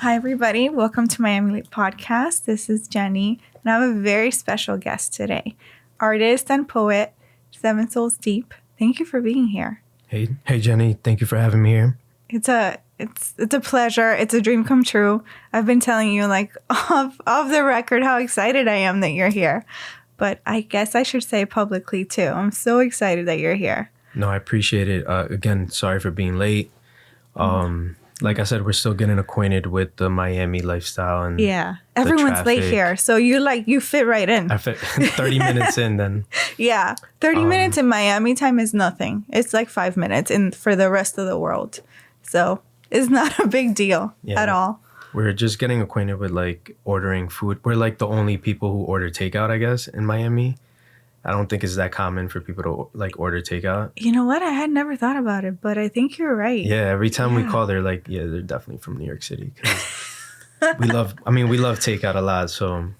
Hi, everybody. Welcome to Miami Podcast. This is Jenny, and I have a very special guest today, artist and poet, 7SoulsDeep. Thank you for being here. Hey, Jenny. Thank you for having me here. It's a pleasure. It's a dream come true. I've been telling you, like, off the record, how excited I am that you're here. But I guess I should say publicly, too. I'm so excited that you're here. No, I appreciate it. Again, sorry for being late. Like I said, we're still getting acquainted with the Miami lifestyle and everyone's late here, so you fit right in. I fit 30 minutes in, then. Yeah, 30 minutes in Miami time is nothing. It's like 5 minutes for the rest of the world, so it's not a big deal at all. We're just getting acquainted with like ordering food. We're like the only people who order takeout, I guess, in Miami. I don't think it's that common for people to like order takeout. You know what? I had never thought about it, but I think you're right. Yeah, every time we call, they're like, they're definitely from New York City. we love takeout a lot. So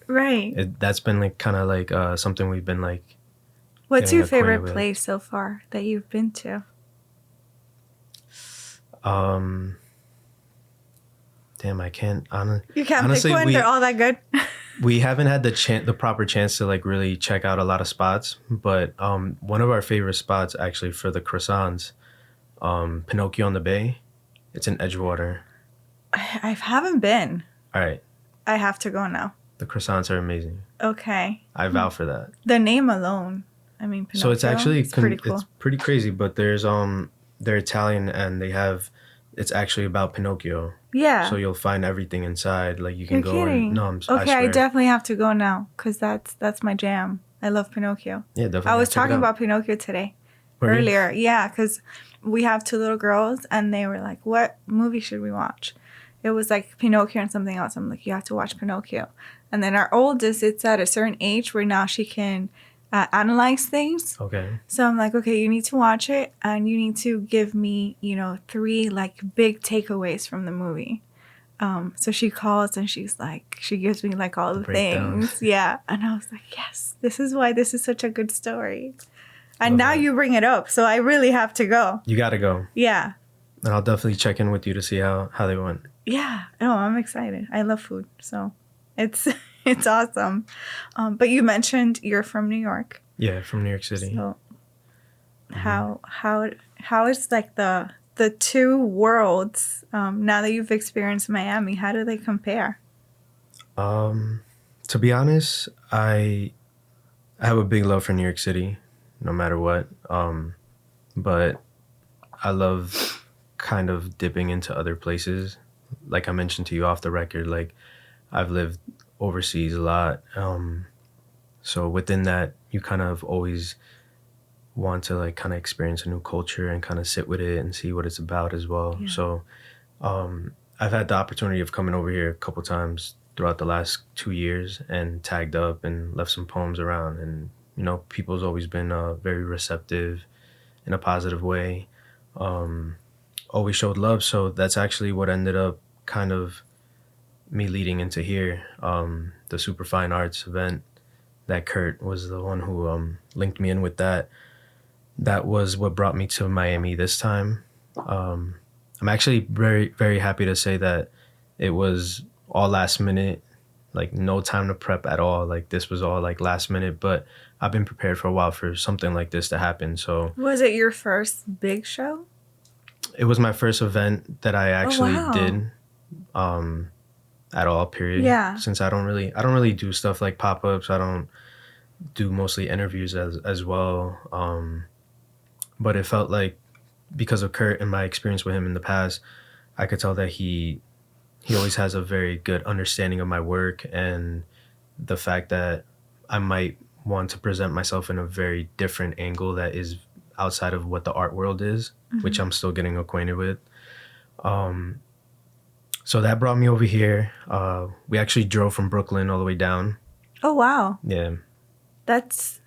that's been like kind of like something we've been like. What's your favorite place so far that you've been to? Damn, I can't. You can't honestly, pick one. They're all that good. We haven't had the proper chance to like really check out a lot of spots, but one of our favorite spots actually for the croissants, Pinocchio on the Bay. It's in Edgewater. I haven't been. All right. I have to go now. The croissants are amazing. Okay. I vow for that. The name alone. I mean, Pinocchio. So it's actually pretty cool. It's pretty crazy, but there's they're Italian and it's actually about Pinocchio. Yeah. So you'll find everything inside. Like you can go kidding. and no, okay, I definitely have to go now because that's my jam. I love Pinocchio. Yeah, definitely. I was talking about Pinocchio today. Earlier. Yeah, because we have two little girls and they were like, "What movie should we watch?" It was like Pinocchio and something else. I'm like, "You have to watch Pinocchio." And then our oldest, it's at a certain age where now she can analyze things. Okay. So I'm like, okay, you need to watch it and you need to give me, 3 like big takeaways from the movie. So she calls and she's like, she gives me like all the things. Yeah. And I was like, yes, this is why this is such a good story. And now you bring it up. So I really have to go. You got to go. Yeah. And I'll definitely check in with you to see how they went. Yeah. No, I'm excited. I love food. So it's awesome. But you mentioned you're from New York. Yeah, from New York City. So how is like the two worlds now that you've experienced Miami, how do they compare? To be honest, I have a big love for New York City, no matter what. But I love kind of dipping into other places. Like I mentioned to you off the record, like I've lived overseas a lot. So within that, you kind of always want to like kind of experience a new culture and kind of sit with it and see what it's about as well. Yeah. So I've had the opportunity of coming over here a couple times throughout the last 2 years and tagged up and left some poems around. And, people's always been very receptive in a positive way. Always showed love. So that's actually what ended up kind of me leading into here. The Super Fine Arts event that Kurt was the one who linked me in with that. That was what brought me to Miami this time. I'm actually very, very happy to say that it was all last minute, like no time to prep at all. Like this was all like last minute, but I've been prepared for a while for something like this to happen. So was it your first big show? It was my first event that I actually did at all, period. Yeah. Since I don't really do stuff like pop-ups. I don't do mostly interviews as well. But it felt like because of Kurt and my experience with him in the past, I could tell that he always has a very good understanding of my work and the fact that I might want to present myself in a very different angle that is outside of what the art world is, which I'm still getting acquainted with. So that brought me over here. We actually drove from Brooklyn all the way down. Oh, wow. Yeah. That's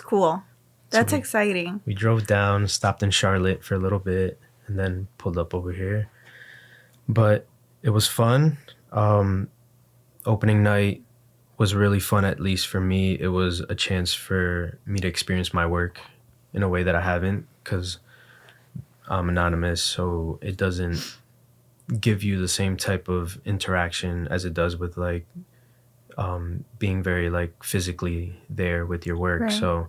cool. That's exciting. We drove down, stopped in Charlotte for a little bit, and then pulled up over here. But it was fun. Opening night was really fun, at least for me. It was a chance for me to experience my work in a way that I haven't, because I'm anonymous, so it doesn't give you the same type of interaction as it does with like being very like physically there with your work. Right. So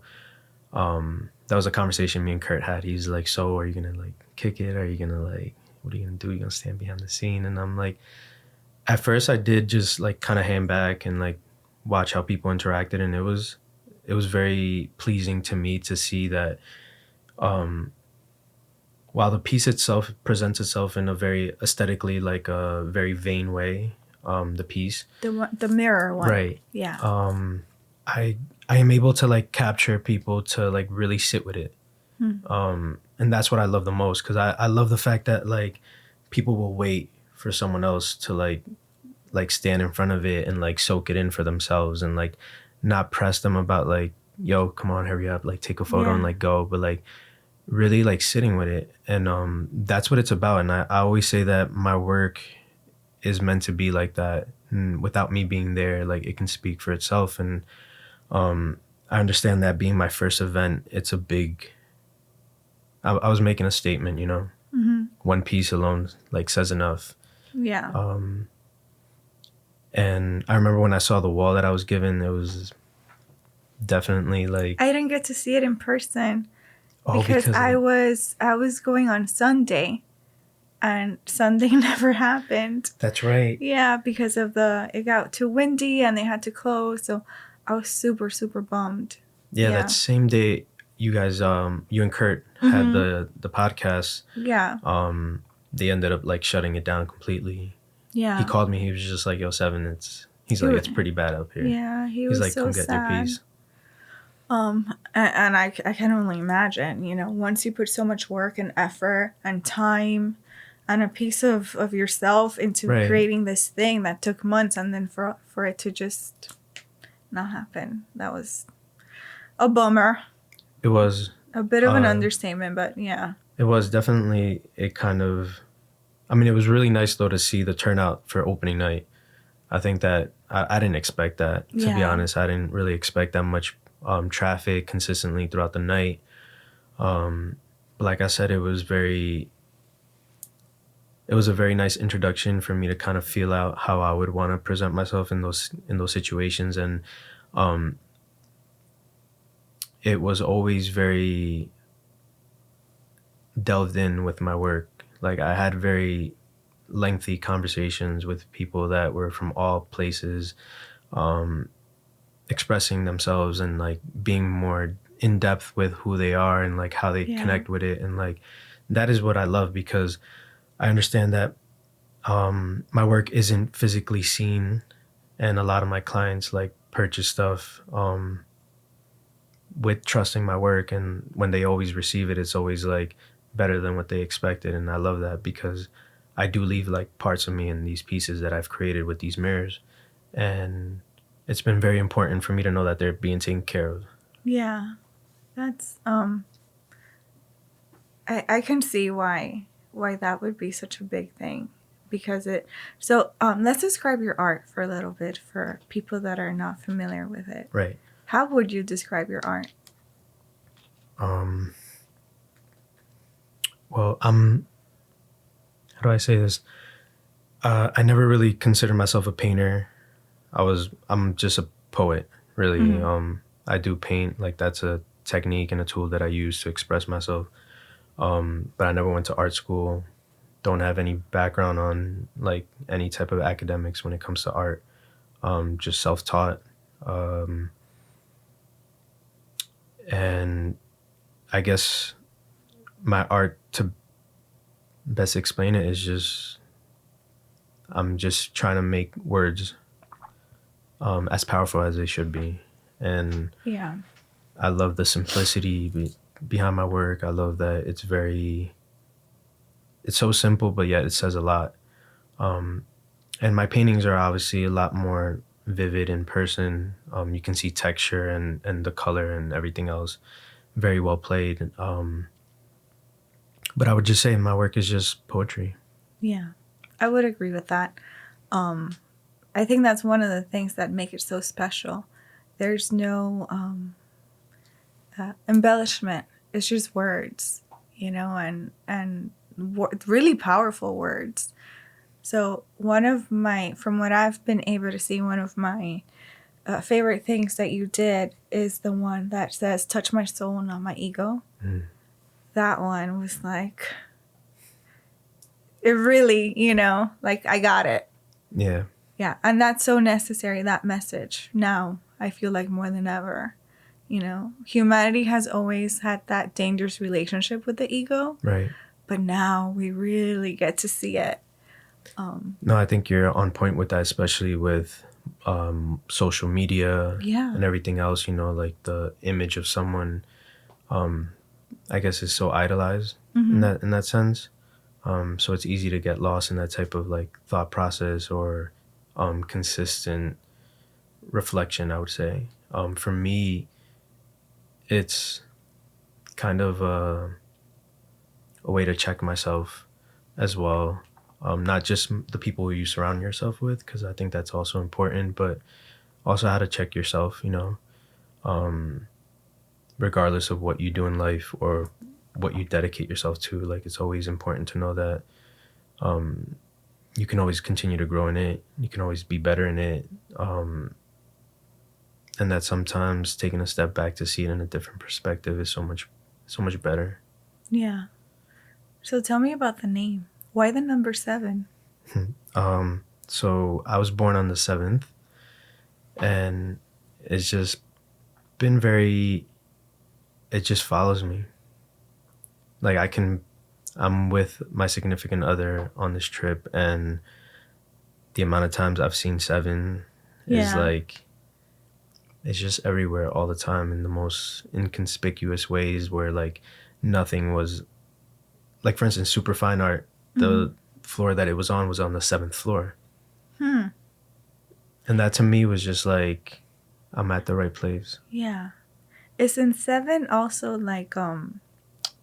that was a conversation me and Kurt had. He's like, so are you gonna like kick it? Are you gonna like, what are you gonna do? Are you gonna stand behind the scene? And I'm like, at first I did just like kind of hang back and like watch how people interacted, and it was very pleasing to me to see that while the piece itself presents itself in a very aesthetically like a very vain way, the piece, the mirror one, right? Yeah. I am able to like capture people to like really sit with it. And that's what I love the most, because I love the fact that like people will wait for someone else to like stand in front of it and like soak it in for themselves, and like not press them about like, yo, come on, hurry up, like take a photo and like go, but like really like sitting with it. And that's what it's about. And I always say that my work is meant to be like that, and without me being there, like it can speak for itself. And I understand that being my first event, it's a big, I was making a statement, you know. One piece alone like says enough. Yeah. And I remember when I saw the wall that I was given, it was definitely like, I didn't get to see it in person because I was going on Sunday, and Sunday never happened. That's right. Yeah, because of it got too windy and they had to close, so I was super, super bummed. Yeah, that same day you guys, you and Kurt had the podcast. Yeah. They ended up like shutting it down completely. Yeah. He called me. He was just like, yo, Seven, it's pretty bad up here. Yeah, He's like, so come get sad. your piece. And I can only imagine, you know, once you put so much work and effort and time and a piece of yourself into creating this thing that took months, and then for it to just not happen, that was a bummer. It was a bit of an understatement, but yeah. It was definitely a kind of, I mean, it was really nice though to see the turnout for opening night. I think that I didn't expect that, to be honest. I didn't really expect that much traffic consistently throughout the night. But like I said, it was a very nice introduction for me to kind of feel out how I would want to present myself in those situations. And it was always very delved in with my work. Like I had very lengthy conversations with people that were from all places, expressing themselves and like being more in depth with who they are and like how they connect with it. And like that is what I love, because I understand that my work isn't physically seen, and a lot of my clients like purchase stuff with trusting my work, and when they always receive it, it's always like better than what they expected. And I love that, because I do leave like parts of me in these pieces that I've created with these mirrors, and it's been very important for me to know that they're being taken care of. Yeah, that's I can see why that would be such a big thing, because let's describe your art for a little bit for people that are not familiar with it. Right. How would you describe your art? Well, how do I say this? I never really considered myself a painter. I'm just a poet, really. Mm-hmm. I do paint, like that's a technique and a tool that I use to express myself. But I never went to art school. Don't have any background on like any type of academics when it comes to art. Just self-taught. And I guess my art, to best explain it, is just, I'm just trying to make words as powerful as they should be. And I love the simplicity behind my work. I love that it's so simple, but yet it says a lot. And my paintings are obviously a lot more vivid in person. You can see texture and the color and everything else. Very well played. But I would just say my work is just poetry. Yeah, I would agree with that. I think that's one of the things that make it so special. There's no embellishment. It's just words, you know, and really powerful words. So from what I've been able to see, one of my favorite things that you did is the one that says, "Touch my soul, not my ego." That one was like, it really, like I got it. Yeah. Yeah. And that's so necessary, that message. Now, I feel like more than ever, humanity has always had that dangerous relationship with the ego. Right. But now we really get to see it. No, I think you're on point with that, especially with social media and everything else, like the image of someone, I guess is so idolized in that sense. So it's easy to get lost in that type of like thought process or consistent reflection, I would say. For me, it's kind of a way to check myself as well. Not just the people who you surround yourself with, because I think that's also important, but also how to check yourself, regardless of what you do in life or what you dedicate yourself to. Like, it's always important to know that you can always continue to grow in it. You can always be better in it. And that sometimes taking a step back to see it in a different perspective is so much better. Yeah. So tell me about the name. Why the number 7? So I was born on the 7th, and it's just been it just follows me. Like I'm with my significant other on this trip, and the amount of times I've seen 7 is like, it's just everywhere all the time in the most inconspicuous ways where like nothing was, like for instance, super fine art, the floor that it was on the 7th floor. And that to me was just like, I'm at the right place. Yeah. Isn't 7 also like,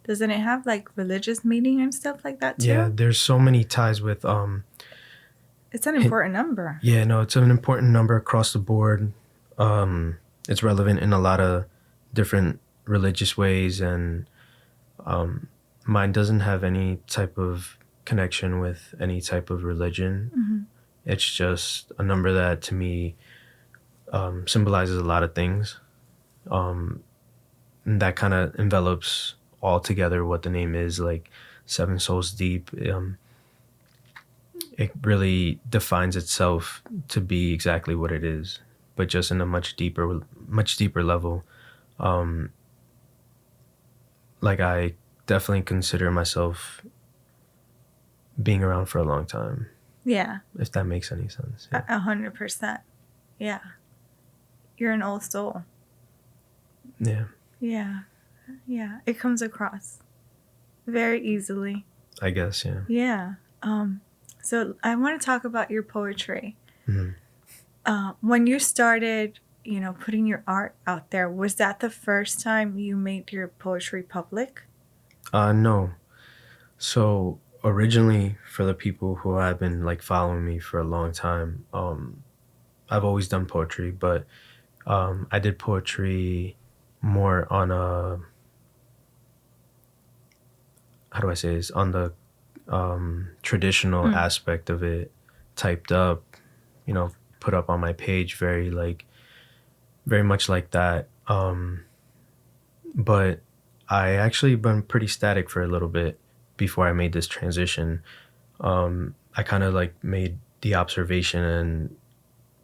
doesn't it have like religious meaning and stuff like that too? Yeah, there's so many ties with, it's an important number. Yeah, no, it's an important number across the board. It's relevant in a lot of different religious ways, and mine doesn't have any type of connection with any type of religion. It's just a number that to me symbolizes a lot of things. And that kind of envelops all together what the name is, like 7 Souls Deep. It really defines itself to be exactly what it is, but just in a much deeper level. Like, I definitely consider myself being around for a long time. Yeah. If that makes any sense. 100%. Yeah. You're an old soul. Yeah. Yeah. Yeah. It comes across very easily, I guess, yeah. Yeah. So I want to talk about your poetry. When you started, putting your art out there, was that the first time you made your poetry public? No. So originally, for the people who have been like following me for a long time, I've always done poetry, but I did poetry more on a, how do I say this, on the traditional aspect of it, typed up, put up on my page, very much like that. But I actually been pretty static for a little bit before I made this transition. I kind of like made the observation and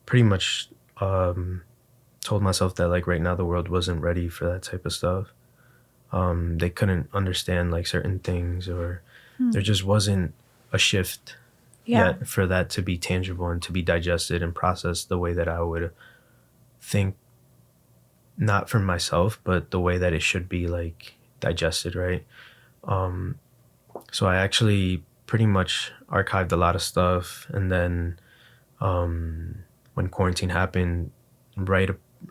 pretty much told myself that like right now the world wasn't ready for that type of stuff. They couldn't understand like certain things, or there just wasn't a shift yet for that to be tangible and to be digested and processed the way that I would think, not for myself, but the way that it should be like digested, right? So I actually pretty much archived a lot of stuff, and then when quarantine happened,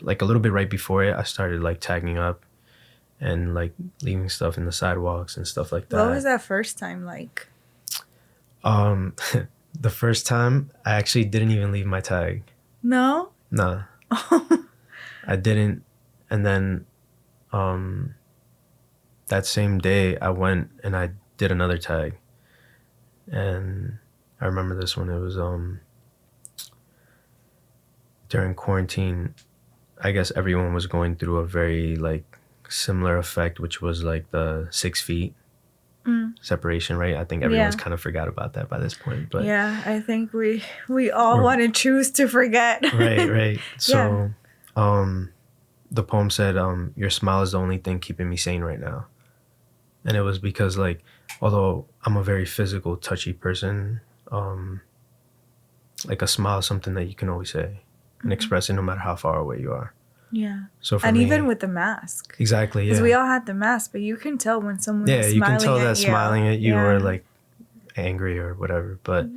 like a little bit right before it, I started like tagging up and like leaving stuff in the sidewalks and stuff like that. What was that first time like? The first time I actually didn't even leave my tag. No? Nah. I didn't. And then that same day I went and I did another tag. And I remember this one. It was during quarantine. I guess everyone was going through a very like similar effect, which was like the 6 feet separation, right? I think everyone's kind of forgot about that by this point, but yeah, I think we all want to choose to forget. Right. So, the poem said, "Your smile is the only thing keeping me sane right now," and it was because like, although I'm a very physical, touchy person, like a smile is something that you can always say and express it no matter how far away you are. Yeah. So for and me, even with the mask. Exactly. Yeah. Because we all had the mask, but you can tell when someone is smiling at you. Yeah, you can tell that smiling at you or like angry or whatever. But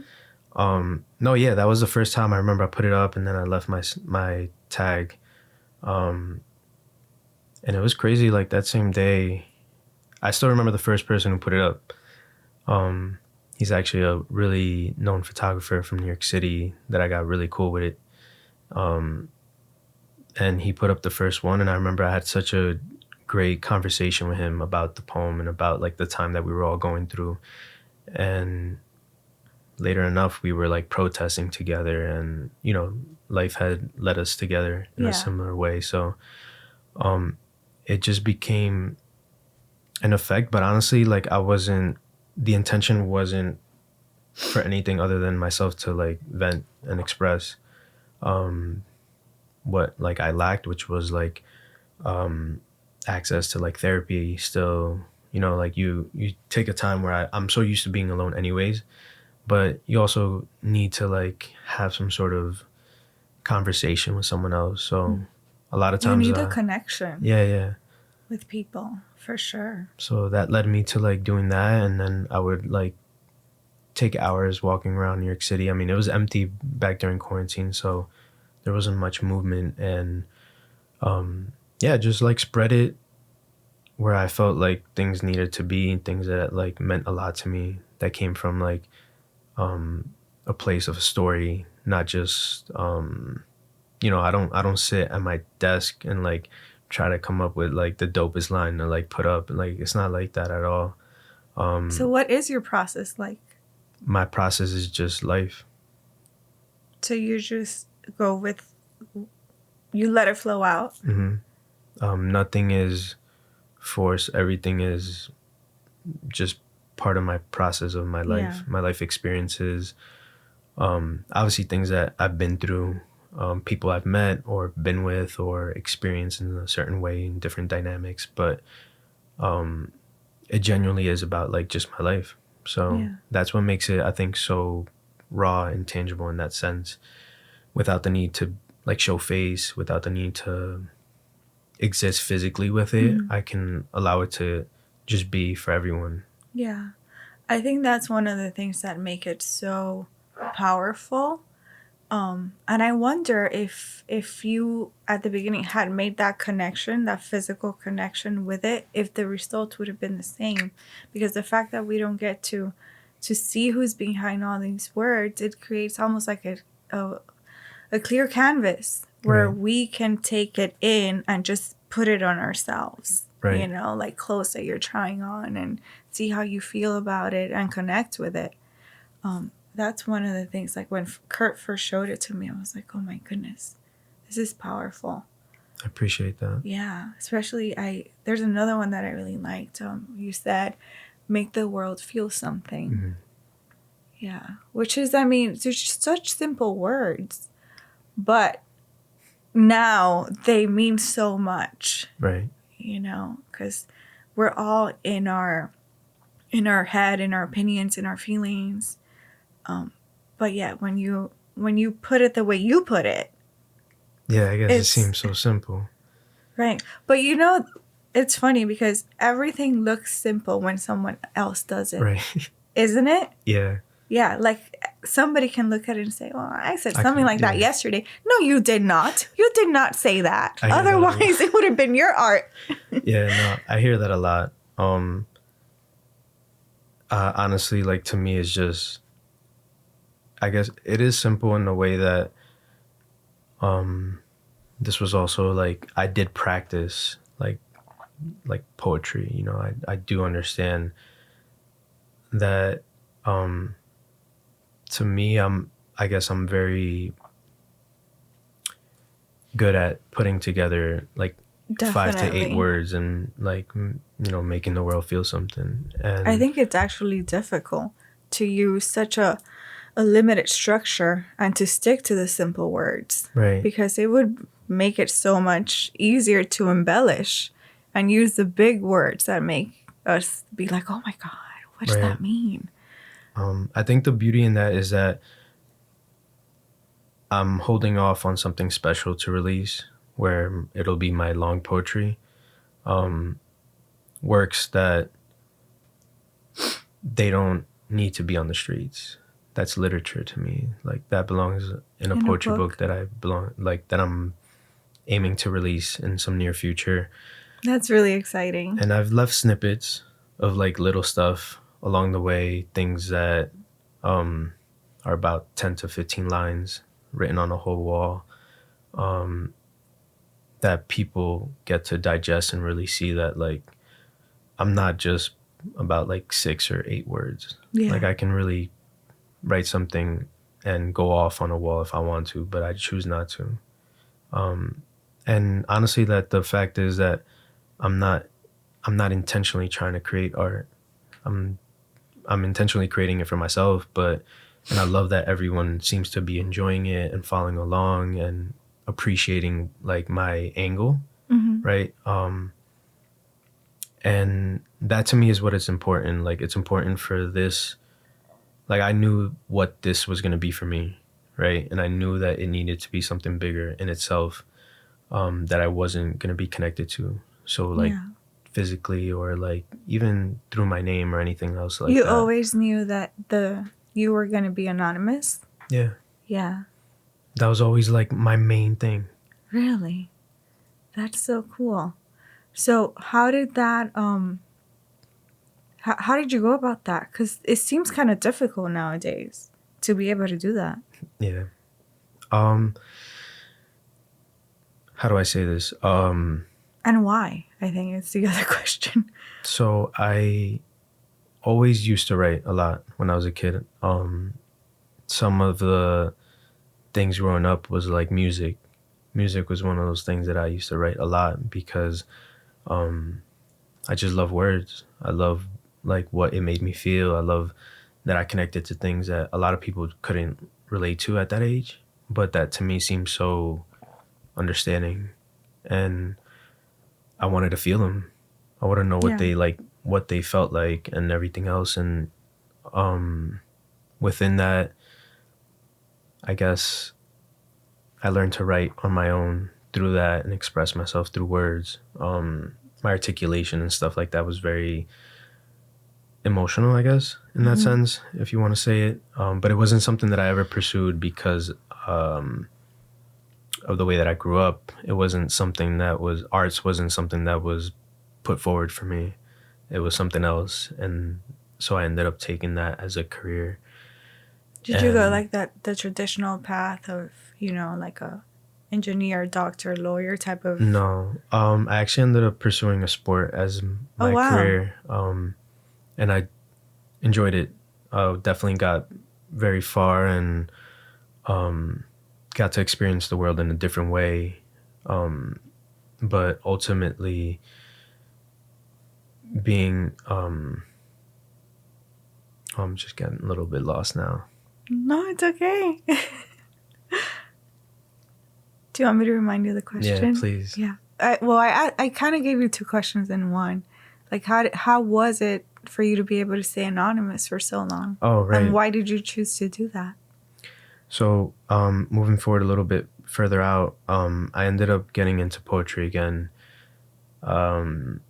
no, yeah, that was the first time I remember I put it up, and then I left my tag, and it was crazy. Like that same day, I still remember the first person who put it up. He's actually a really known photographer from New York City that I got really cool with it. And he put up the first one, and I remember I had such a great conversation with him about the poem and about like the time that we were all going through. And later enough, we were like protesting together, and you know, life had led us together in a similar way. So it just became an effect. But honestly, like the intention wasn't for anything other than myself to like vent and express what like I lacked, which was like access to like therapy still. You know, like you take a time where I'm so used to being alone anyways, but you also need to like have some sort of conversation with someone else. So a lot of times you need a connection. Yeah. With people, for sure. So that led me to like doing that, and then I would like take hours walking around New York City. I mean, it was empty back during quarantine, so there wasn't much movement, and just like spread it where I felt like things needed to be, things that like meant a lot to me, that came from like a place of a story, not just I don't sit at my desk and like try to come up with like the dopest line to like put up. Like it's not like that at all. So what is your process like? My process is just life. So you just go with, you let it flow out. Nothing is forced. Everything is just part of my process of my life, my life experiences. Obviously things that I've been through, people I've met or been with or experienced in a certain way in different dynamics, but it genuinely is about like just my life. So that's what makes it, I think, so raw and tangible in that sense, without the need to like show face, without the need to exist physically with it. I can allow it to just be for everyone. Yeah. I think that's one of the things that make it so powerful. And I wonder if you at the beginning had made that connection, that physical connection with it, if the result would have been the same. Because the fact that we don't get to see who's behind all these words, it creates almost like a clear canvas where we can take it in and just put it on ourselves. You know, like clothes that you're trying on, and see how you feel about it and connect with it. That's one of the things, like when Kurt first showed it to me, I was like, oh my goodness, this is powerful. I appreciate that. Yeah, especially there's another one that I really liked. You said, make the world feel something. Yeah, which is, I mean, they're just such simple words, but now they mean so much. You know, because we're all in our head, in our opinions, in our feelings. But yeah, when you put it the way you put it. Yeah, I guess it seems so simple. Right. But you know, it's funny because everything looks simple when someone else does it. Isn't it? Yeah. Yeah, like somebody can look at it and say, well, I said something like that yesterday. No, you did not. You did not say that. Otherwise, it would have been your art. Yeah, no, I hear that a lot. Honestly, like to me, it's just, I guess it is simple in the way that this was also like, I did practice like poetry. You know, I do understand that To me, I guess I'm very good at putting together like Definitely. 5 to 8 words and like making the world feel something. And I think it's actually difficult to use such a limited structure and to stick to the simple words. right. Because it would make it so much easier to embellish and use the big words that make us be like, oh my God, what does that mean? I think the beauty in that is that I'm holding off on something special to release where it'll be my long poetry. Works that they don't need to be on the streets. That's literature to me. Like that belongs in a poetry book that I'm aiming to release in some near future. That's really exciting. And I've left snippets of like little stuff along the way, things that are about 10 to 15 lines written on a whole wall, that people get to digest and really see that like I'm not just about like 6 or 8 words. Yeah. Like I can really write something and go off on a wall if I want to, but I choose not to. And honestly, that the fact is that I'm not intentionally trying to create art. I'm intentionally creating it for myself, and I love that everyone seems to be enjoying it and following along and appreciating like my angle, right? And that to me is what it's important. Like it's important for this. Like I knew what this was going to be for me, right? And I knew that it needed to be something bigger in itself, that I wasn't going to be connected to. So like physically or like even through my name or anything else like you that. You always knew that you were going to be anonymous? Yeah. Yeah. That was always like my main thing. Really? That's so cool. So how did that, how did you go about that? Because it seems kind of difficult nowadays to be able to do that. Yeah. How do I say this? And why? I think it's the other question. So I always used to write a lot when I was a kid. Some of the things growing up was like music. Music was one of those things that I used to write a lot because I just love words. I love like what it made me feel. I love that I connected to things that a lot of people couldn't relate to at that age, but that to me seemed so understanding. And I wanted to feel them. I want to know what they like, what they felt like and everything else. And within that, I guess I learned to write on my own through that and express myself through words. My articulation and stuff like that was very emotional, I guess, in that sense, if you want to say it. But it wasn't something that I ever pursued because of the way that I grew up. It wasn't something that was, arts wasn't something that was put forward for me. It was something else. And so I ended up taking that as a career. Did you go like that, the traditional path of, like a engineer, doctor, lawyer type of? No. I actually ended up pursuing a sport as my career. And I enjoyed it. Definitely got very far and got to experience the world in a different way. But ultimately being, I'm just getting a little bit lost now. No, it's okay. Do you want me to remind you of the question? Yeah, please. Yeah. I kind of gave you 2 questions in one. Like, how was it for you to be able to stay anonymous for so long? Oh, right. And why did you choose to do that? So, moving forward a little bit further out, I ended up getting into poetry again. And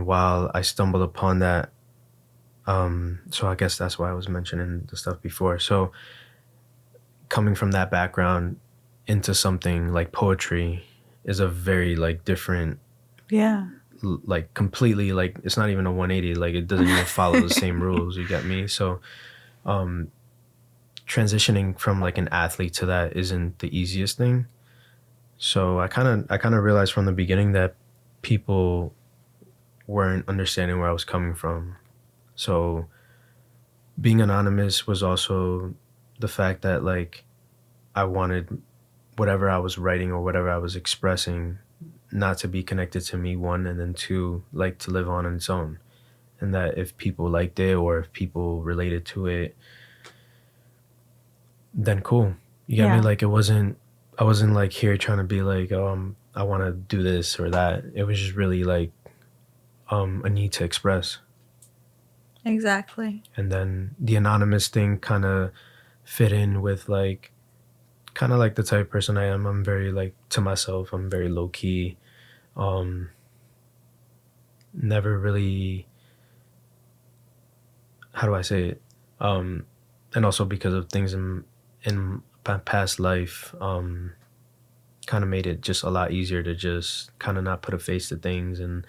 while I stumbled upon that, so I guess that's why I was mentioning the stuff before. So coming from that background into something like poetry is a very like different, like completely, like it's not even a 180, like it doesn't even follow the same rules, you get me? So transitioning from like an athlete to that isn't the easiest thing. So I kind of realized from the beginning that people weren't understanding where I was coming from. So being anonymous was also the fact that like I wanted whatever I was writing or whatever I was expressing not to be connected to me, one, and then two, like to live on its own. And that if people liked it or if people related to it, then cool. You get me? Like I wasn't like here trying to be like, I want to do this or that. It was just really like a need to express. Exactly. And then the anonymous thing kind of fit in with like, kind of like the type of person I am. I'm very like to myself. I'm very low key. Never really, how do I say it? And also because of things in my past life, kind of made it just a lot easier to just kind of not put a face to things, and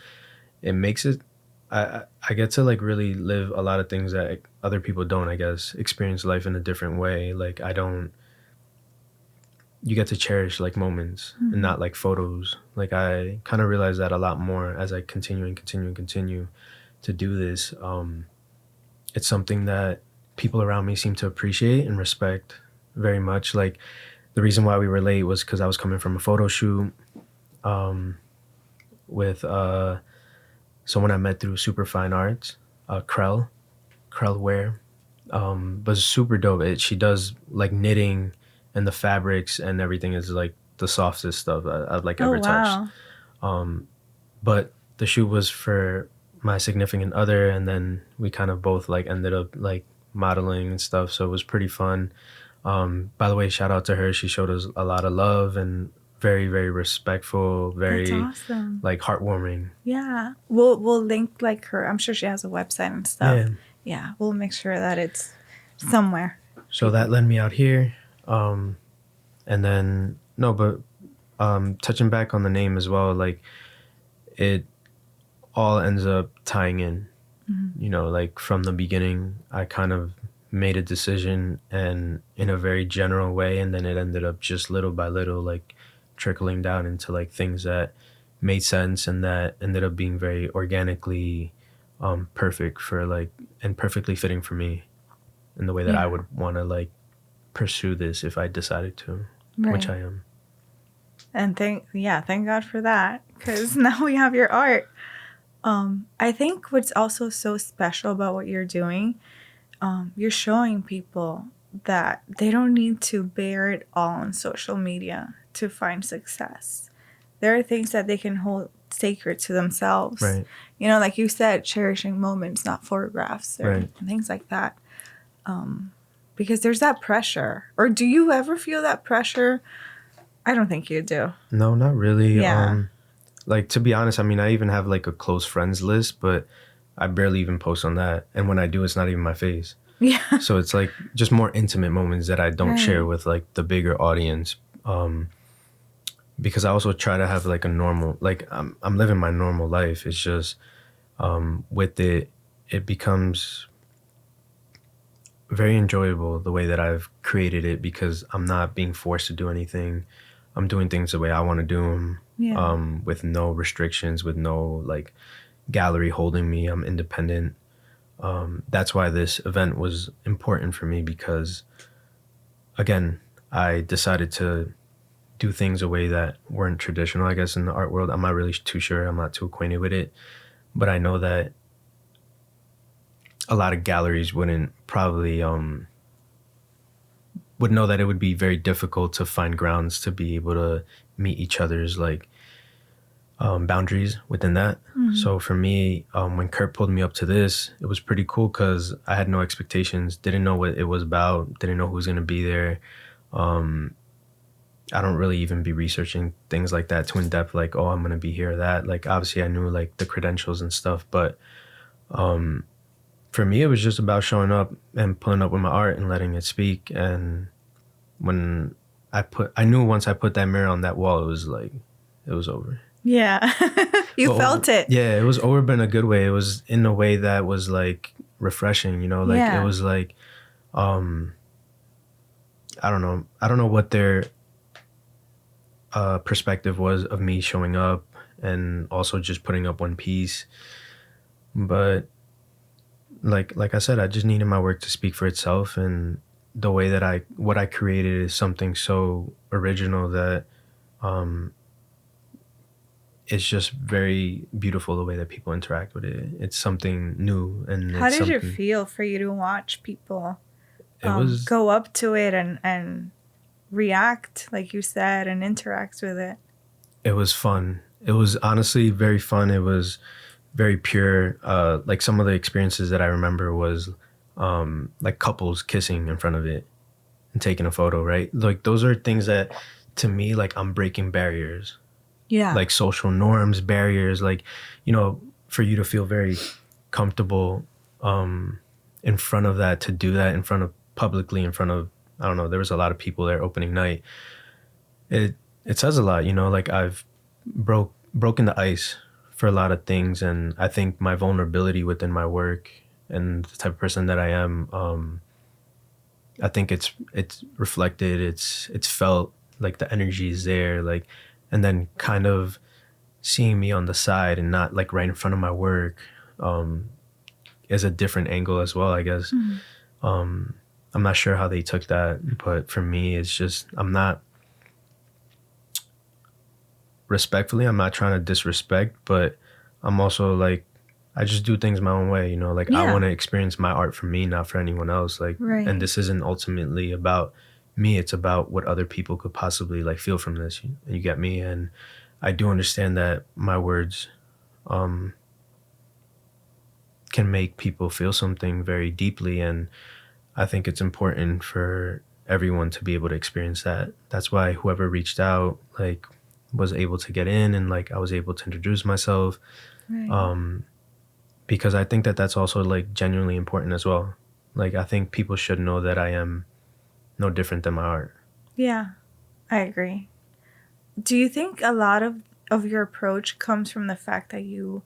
it makes it. I get to like really live a lot of things that other people don't. I guess experience life in a different way. Like I don't. You get to cherish like moments and not like photos. Like I kind of realize that a lot more as I continue and continue and continue to do this. It's something that people around me seem to appreciate and respect very much. Like the reason why we were late was because I was coming from a photo shoot with someone I met through Super Fine Arts, Krell Wear. But super dope. She does like knitting, and the fabrics and everything is like the softest stuff I've like ever touched. But the shoot was for my significant other, and then we kind of both like ended up like modeling and stuff, so it was pretty fun. By the way, shout out to her. She showed us a lot of love and very, very respectful, very awesome. Like heartwarming. Yeah. We'll link like her. I'm sure she has a website and stuff. Yeah. We'll make sure that it's somewhere. So that led me out here. And then touching back on the name as well, like it all ends up tying in. You know, like from the beginning, I kind of made a decision and in a very general way, and then it ended up just little by little like trickling down into like things that made sense and that ended up being very organically perfect for like and perfectly fitting for me in the way that I would want to like pursue this if I decided to, which I am. And thank God for that, because now we have your art. I think what's also so special about what you're doing, you're showing people that they don't need to bear it all on social media to find success. There are things that they can hold sacred to themselves. Right. You know, like you said, cherishing moments, not photographs, or things like that. Because there's that pressure. Or do you ever feel that pressure? I don't think you do. No, not really. Yeah. Like, to be honest, I mean, I even have like a close friends list, but I barely even post on that. And when I do, it's not even my face. Yeah. So it's like just more intimate moments that I don't share with like the bigger audience. Because I also try to have like a normal, like I'm living my normal life. It's just with it becomes very enjoyable the way that I've created it, because I'm not being forced to do anything. I'm doing things the way I want to do them, with no restrictions, with no like gallery holding me. I'm independent. That's why this event was important for me, because again, I decided to do things a way that weren't traditional, I guess, in the art world. I'm not really too sure. I'm not too acquainted with it, but I know that a lot of galleries wouldn't probably would know that it would be very difficult to find grounds to be able to meet each other's like boundaries within that. So for me, when Kurt pulled me up to this, it was pretty cool because I had no expectations, didn't know what it was about, didn't know who was going to be there. I don't really even be researching things like that too in depth, like, oh, I'm going to be here or that. Like, obviously I knew like the credentials and stuff, but for me, it was just about showing up and pulling up with my art and letting it speak. And when I knew once I put that mirror on that wall, it was like, it was over. Yeah. You felt it. Yeah, it was over, but in a good way. It was in a way that was like refreshing, you know, like it was like, I don't know what their perspective was of me showing up and also just putting up one piece. But like I said, I just needed my work to speak for itself, and the way that what I created is something so original that it's just very beautiful the way that people interact with it. It's something new, and How it's did it something. feel for you to watch people It was go up to it and react, like you said, and interact with it? it was fun. It was honestly very fun. It was very pure. Like some of the experiences that I remember was like couples kissing in front of it and taking a photo, right? Like those are things that to me, like I'm breaking barriers. Yeah. Like social norms, barriers, like, you know, for you to feel very comfortable in front of that, to do that in front of publicly in front of, I don't know, there was a lot of people there opening night. It says a lot, you know, like I've broken the ice for a lot of things, and I think my vulnerability within my work and the type of person that I am, I think it's reflected, it's felt, like the energy is there, like, and then kind of seeing me on the side and not like right in front of my work is a different angle as well, I guess. I'm not sure how they took that, but for me, it's just, I'm not trying to disrespect, but I'm also like, I just do things my own way, you know, like I want to experience my art for me, not for anyone else. Like, Right. And this isn't ultimately about me. It's about what other people could possibly like feel from this. You get me? And I do understand that my words can make people feel something very deeply. And I think it's important for everyone to be able to experience that. That's why whoever reached out, like, was able to get in, and like I was able to introduce myself. Right. Because I think that that's also like genuinely important as well. Like I think people should know that I am no different than my art. Yeah, I agree. Do you think a lot of your approach comes from the fact that you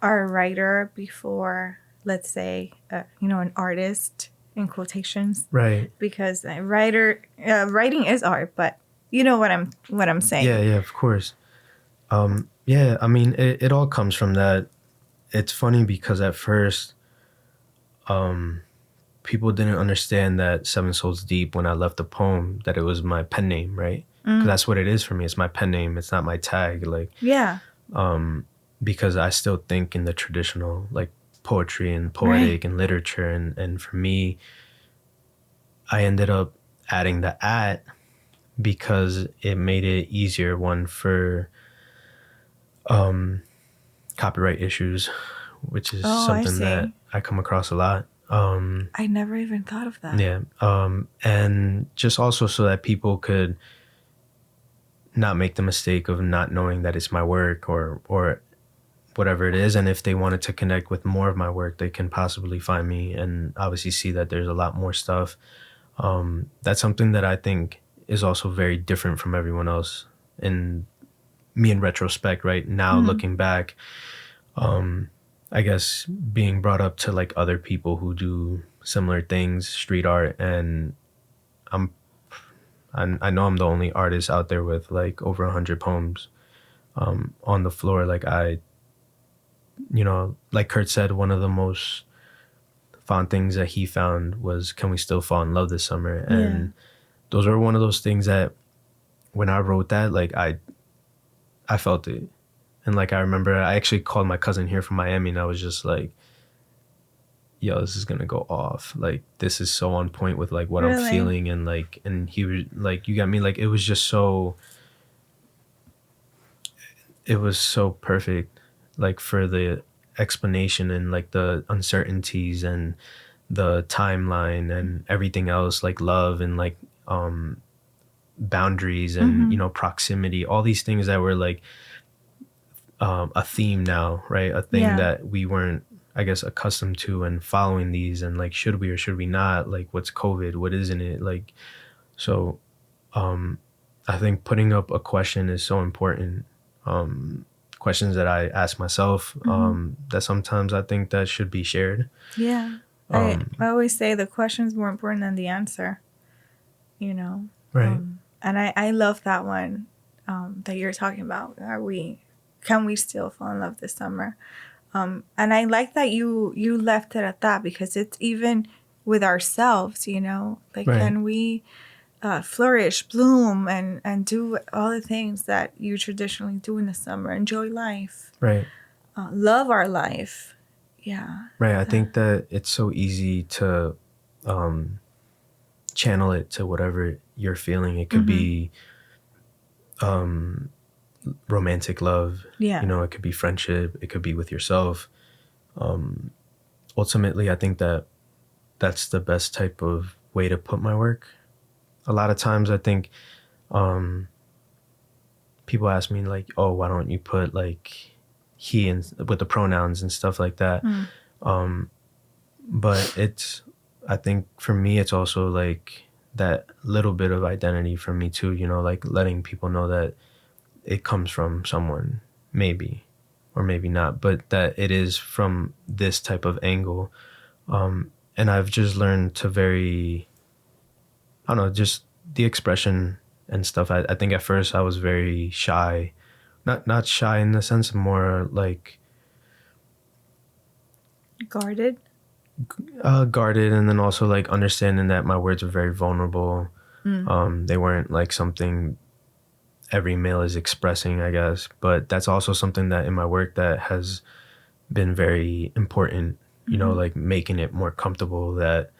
are a writer before, let's say, an artist in quotations? Right. Because writing is art, but you know what I'm saying. Yeah, of course. Yeah, I mean, it all comes from that. It's funny because at first, people didn't understand that 7SoulsDeep, when I left the poem, that it was my pen name, right? Because that's what it is for me. It's my pen name. It's not my tag. Like, Yeah. Because I still think in the traditional, like, poetry and poetic and literature. And for me, I ended up adding the at because it made it easier, one, for copyright issues, which is something that I come across a lot. I never even thought of that. Yeah. And just also so that people could not make the mistake of not knowing that it's my work or whatever it is. And if they wanted to connect with more of my work, they can possibly find me and obviously see that there's a lot more stuff. That's something that I think is also very different from everyone else. And me, in retrospect, right now, looking back, I guess being brought up to like other people who do similar things, street art, and I know I'm the only artist out there with like over 100 poems on the floor. Like like Kurt said, one of the most fond things that he found was, can we still fall in love this summer? And those are one of those things that when I wrote that, like I felt it. And like, I remember I actually called my cousin here from Miami, and I was just like, yo, this is going to go off. Like, this is so on point with like what I'm feeling. And like, and he was like, you got me. Like, it was just it was so perfect, like for the explanation and like the uncertainties and the timeline and everything else, like love and like boundaries and proximity, all these things that were like a theme now, right? A thing that we weren't, I guess, accustomed to, and following these, and like, should we or should we not? Like, what's COVID? What isn't it? Like, so I think putting up a question is so important. Questions that I ask myself, that sometimes I think that should be shared. Yeah. I always say the question's more important than the answer, Right. And I love that one that you're talking about. Can we still fall in love this summer? And I like that you left it at that, because it's even with ourselves, like, Right. can we flourish, bloom, and do all the things that you traditionally do in the summer, enjoy life, Right. love our life. Yeah. Right. I think that it's so easy to channel it to whatever you're feeling. It could be romantic love. Yeah. It could be friendship. It could be with yourself. Ultimately, I think that that's the best type of way to put my work. A lot of times I think people ask me like, oh, why don't you put like he and with the pronouns and stuff like that. But I think for me, it's also like that little bit of identity for me too, like letting people know that it comes from someone, maybe, or maybe not, but that it is from this type of angle. And I've just learned to I don't know, just the expression and stuff. I think at first I was very shy, not shy in the sense, more like Guarded. Guarded, and then also like understanding that my words were very vulnerable. They weren't like something every male is expressing, I guess, but that's also something that in my work that has been very important, like making it more comfortable that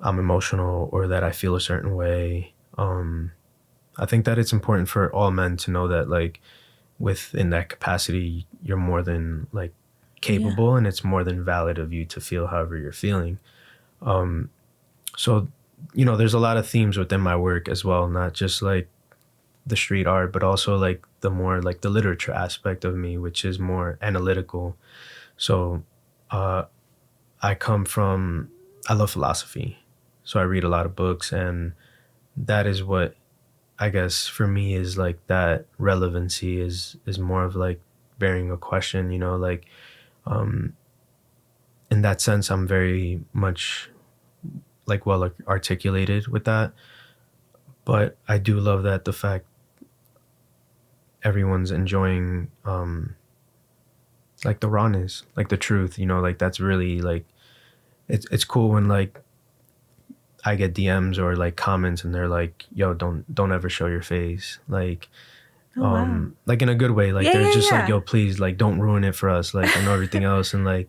I'm emotional or that I feel a certain way. I think that it's important for all men to know that like within that capacity, you're more than like capable, and it's more than valid of you to feel however you're feeling. So, there's a lot of themes within my work as well, not just like the street art, but also like the more like the literature aspect of me, which is more analytical. So I love philosophy. So I read a lot of books, and that is what I guess for me is like that relevancy is more of like bearing a question, like in that sense, I'm very much like well articulated with that. But I do love that the fact everyone's enjoying like the rawness, like the truth, like that's really like it's cool when like I get DMs or like comments and they're like, yo, don't ever show your face. Like Wow. like in a good way. Like they're just like, yeah. yo, please, like don't ruin it for us. Like I know everything else. And like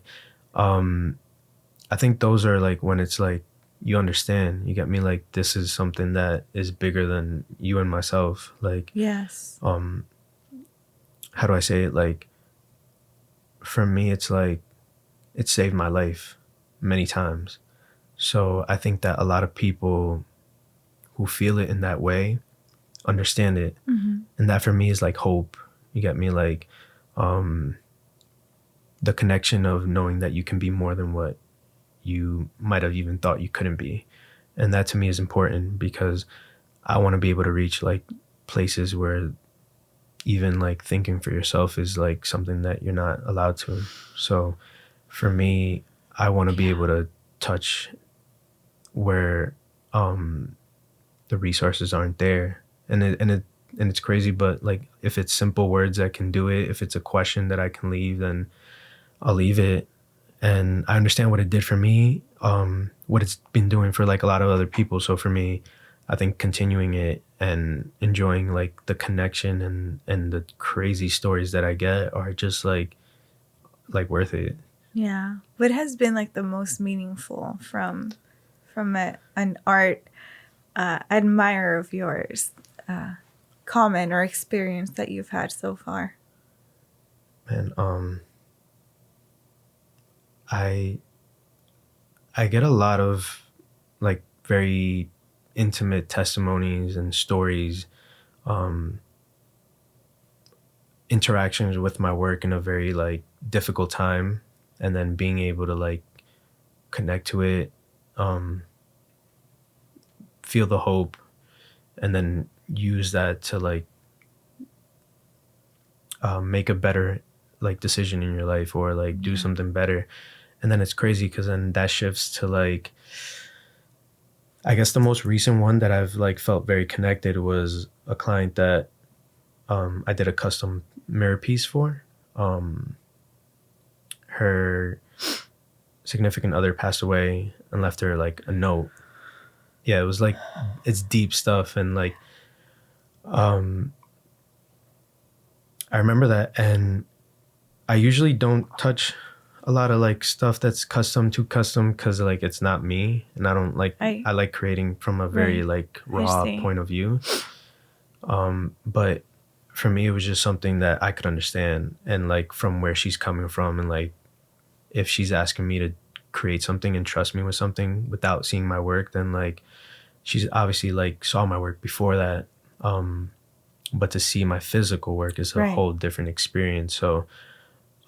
I think those are like when it's like you understand, you get me, like this is something that is bigger than you and myself. Like Yes. how do I say it? Like for me it's like it saved my life many times. So I think that a lot of people who feel it in that way understand it. And that for me is like hope. You get me? Like the connection of knowing that you can be more than what you might have even thought you couldn't be. And that to me is important because I want to be able to reach like places where even like thinking for yourself is like something that you're not allowed to. So for me, I want to be able to touch where the resources aren't there. And it's crazy, but like if it's simple words that can do it, if it's a question that I can leave, then I'll leave it. And I understand what it did for me, what it's been doing for like a lot of other people. So for me, I think continuing it and enjoying like the connection and the crazy stories that I get are just like worth it. Yeah. What has been like the most meaningful from an art admirer of yours, comment or experience that you've had so far? Man, I get a lot of like very intimate testimonies and stories, interactions with my work in a very like difficult time, and then being able to like connect to it, feel the hope, and then use that to like make a better like decision in your life or like do something better. And then it's crazy because then that shifts to like, I guess the most recent one that I've like felt very connected was a client that I did a custom mirror piece for. her significant other passed away and left her like a note. Yeah, it was like, it's deep stuff. And like, I remember that. And I usually don't touch a lot of like stuff that's too custom, because like it's not me, and I don't like, I like creating from a very like raw point of view. But for me, it was just something that I could understand, and like from where she's coming from, and like if she's asking me to create something and trust me with something without seeing my work, then like she's obviously like saw my work before that. But to see my physical work is a whole different experience. So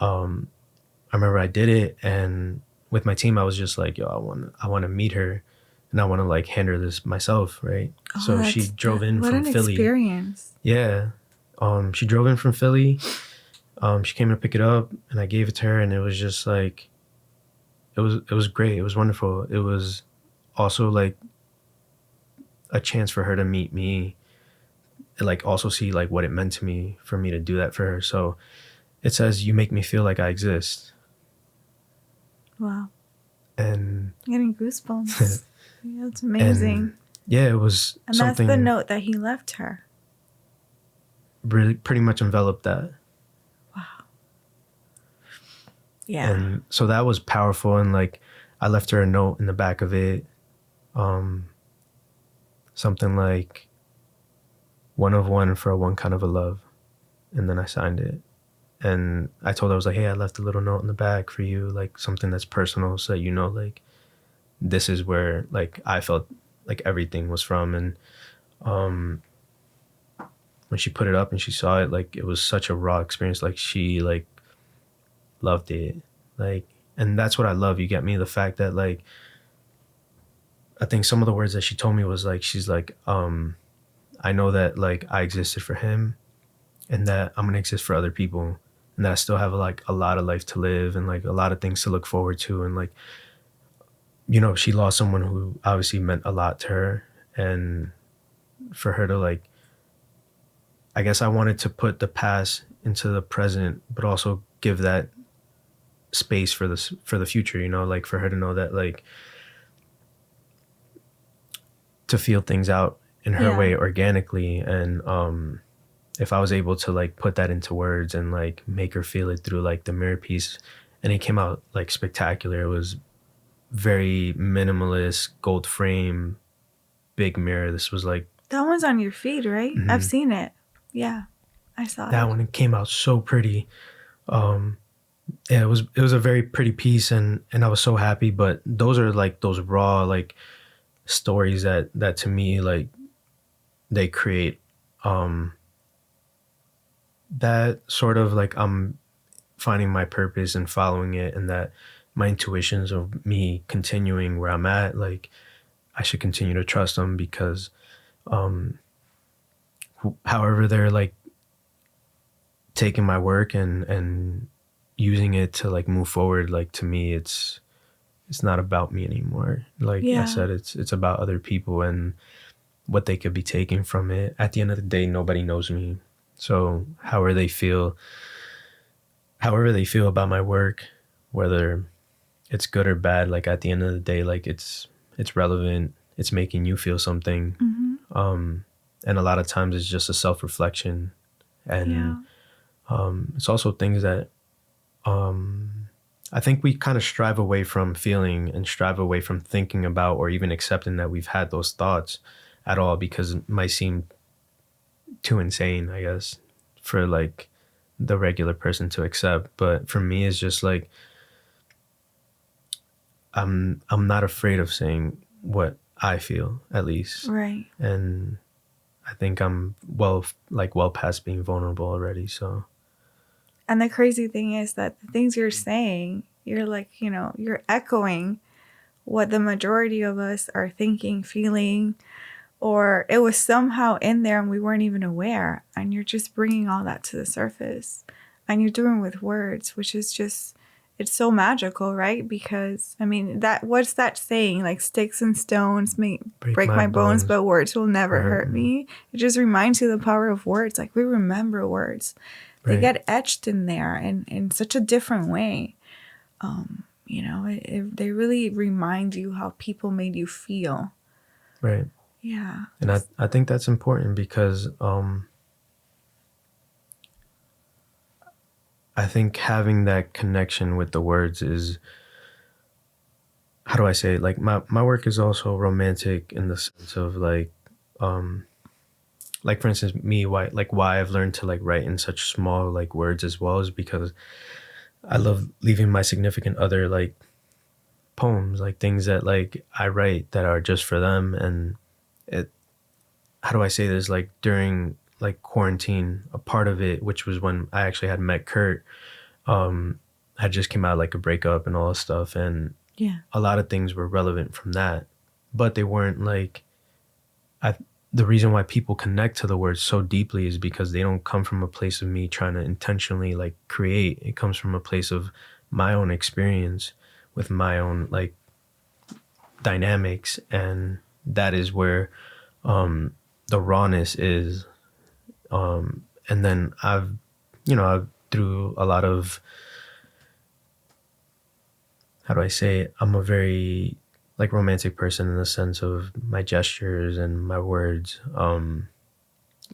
I remember I did it, and with my team, I was just like, yo, I want to meet her, and I want to like hand her this myself, right? Oh, so she drove in from Philly. What an experience. Yeah. She drove in from Philly. She came to pick it up, and I gave it to her, and it was just like, it was great. It was wonderful. It was also like a chance for her to meet me, and like also see like what it meant to me for me to do that for her. So it says, you make me feel like I exist. Wow. And I'm getting goosebumps. Yeah, that's amazing. And yeah, it was and something. And that's the note that he left her. Really pretty much enveloped that. Wow. Yeah. And so that was powerful. And like, I left her a note in the back of it. Something like, one of one for a one kind of a love. And then I signed it. And I told her, I was like, hey, I left a little note in the back for you, like something that's personal, so that you know, like, this is where like I felt like everything was from. And when she put it up and she saw it, like, it was such a raw experience. Like, she like loved it. Like, and that's what I love. You get me? The fact that like, I think some of the words that she told me was like, she's like, I know that like I existed for him, and that I'm gonna exist for other people, and that I still have like a lot of life to live, and like a lot of things to look forward to. And like, you know, she lost someone who obviously meant a lot to her, and for her to like, I guess I wanted to put the past into the present, but also give that space for the future, you know, like for her to know that like, to feel things out in her way organically. And if I was able to like put that into words and like make her feel it through like the mirror piece, and it came out like spectacular. It was very minimalist, gold frame, big mirror. This was like, that one's on your feed, right? Mm-hmm. I've seen it. Yeah, I saw that one. It came out so pretty. Yeah, it was a very pretty piece, and I was so happy. But those are like those raw like stories that to me, like, they create that sort of like, I'm finding my purpose and following it, and that my intuitions of me continuing where I'm at, like, I should continue to trust them, because however they're like taking my work and using it to like move forward, like, to me it's not about me anymore. Like I said, it's about other people and what they could be taking from it. At the end of the day, nobody knows me. So however they feel about my work, whether it's good or bad, like at the end of the day, like it's relevant. It's making you feel something. Mm-hmm. And a lot of times it's just a self-reflection. And it's also things that I think we kind of strive away from feeling and strive away from thinking about, or even accepting that we've had those thoughts at all, because it might seem too insane, I guess, for like the regular person to accept. But for me, it's just like, I'm not afraid of saying what I feel, at least. Right. And I think I'm well past being vulnerable already. So. And the crazy thing is that the things you're saying, you're like, you know, you're echoing what the majority of us are thinking, feeling, or it was somehow in there and we weren't even aware. And you're just bringing all that to the surface. And you're doing it with words, which is just, it's so magical, right? Because, I mean, what's that saying? Like, sticks and stones may break my bones, but words will never hurt me. It just reminds you the power of words. Like, we remember words. They get etched in there in such a different way. You know, they really remind you how people made you feel. Right. Yeah. And I think that's important because I think having that connection with the words is, how do I say it? Like my work is also romantic in the sense of like for instance, why I've learned to like write in such small like words as well is because I love leaving my significant other like poems, like things that like I write that are just for them. And it, how do I say this? Like during like quarantine, a part of it, which was when I actually had met Kurt, had just came out like a breakup and all this stuff. And Yeah. a lot of things were relevant from that, but they weren't like, the reason why people connect to the words so deeply is because they don't come from a place of me trying to intentionally like create. It comes from a place of my own experience with my own like dynamics, and that is where the rawness is. And then I've through a lot of, how do I say it? I'm a very like romantic person in the sense of my gestures and my words,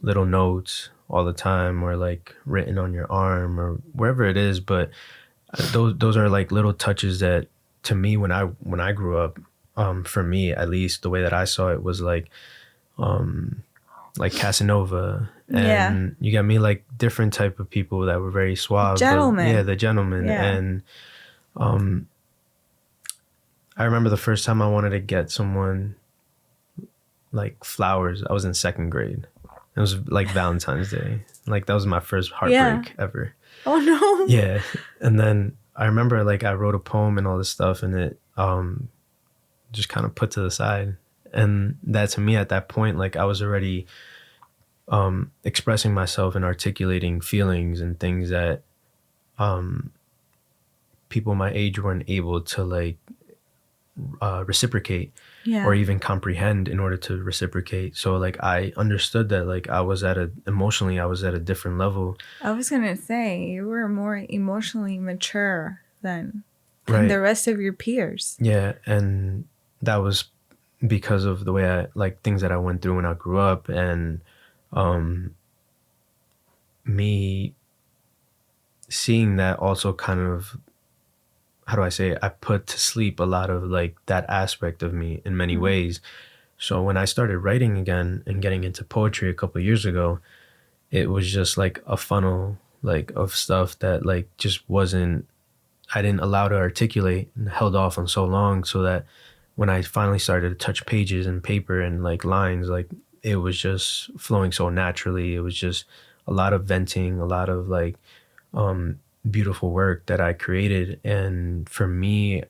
little notes all the time, or like written on your arm or wherever it is. But those are like little touches that, to me, when I grew up, for me at least, the way that I saw it was like Casanova, and you got me like different type of people that were very suave, Gentlemen. but the gentleman. Yeah. And I remember the first time I wanted to get someone like flowers, I was in second grade. It was like Valentine's Day. Like that was my first heartbreak ever. Oh no. Yeah. And then I remember like I wrote a poem and all this stuff, and it just kind of put to the side. And that, to me, at that point, like I was already expressing myself and articulating feelings and things that people my age weren't able to like reciprocate or even comprehend in order to reciprocate. So like I understood that like emotionally I was at a different level. I was gonna say you were more emotionally mature than the rest of your peers. Yeah, and that was because of the way I like things that I went through when I grew up, and me seeing that also kind of, how do I say it? I put to sleep a lot of like that aspect of me in many ways. So when I started writing again and getting into poetry a couple of years ago, it was just like a funnel like of stuff that like just I didn't allow to articulate and held off on so long, so that when I finally started to touch pages and paper and like lines, like it was just flowing so naturally. It was just a lot of venting, a lot of like beautiful work that I created. And for me,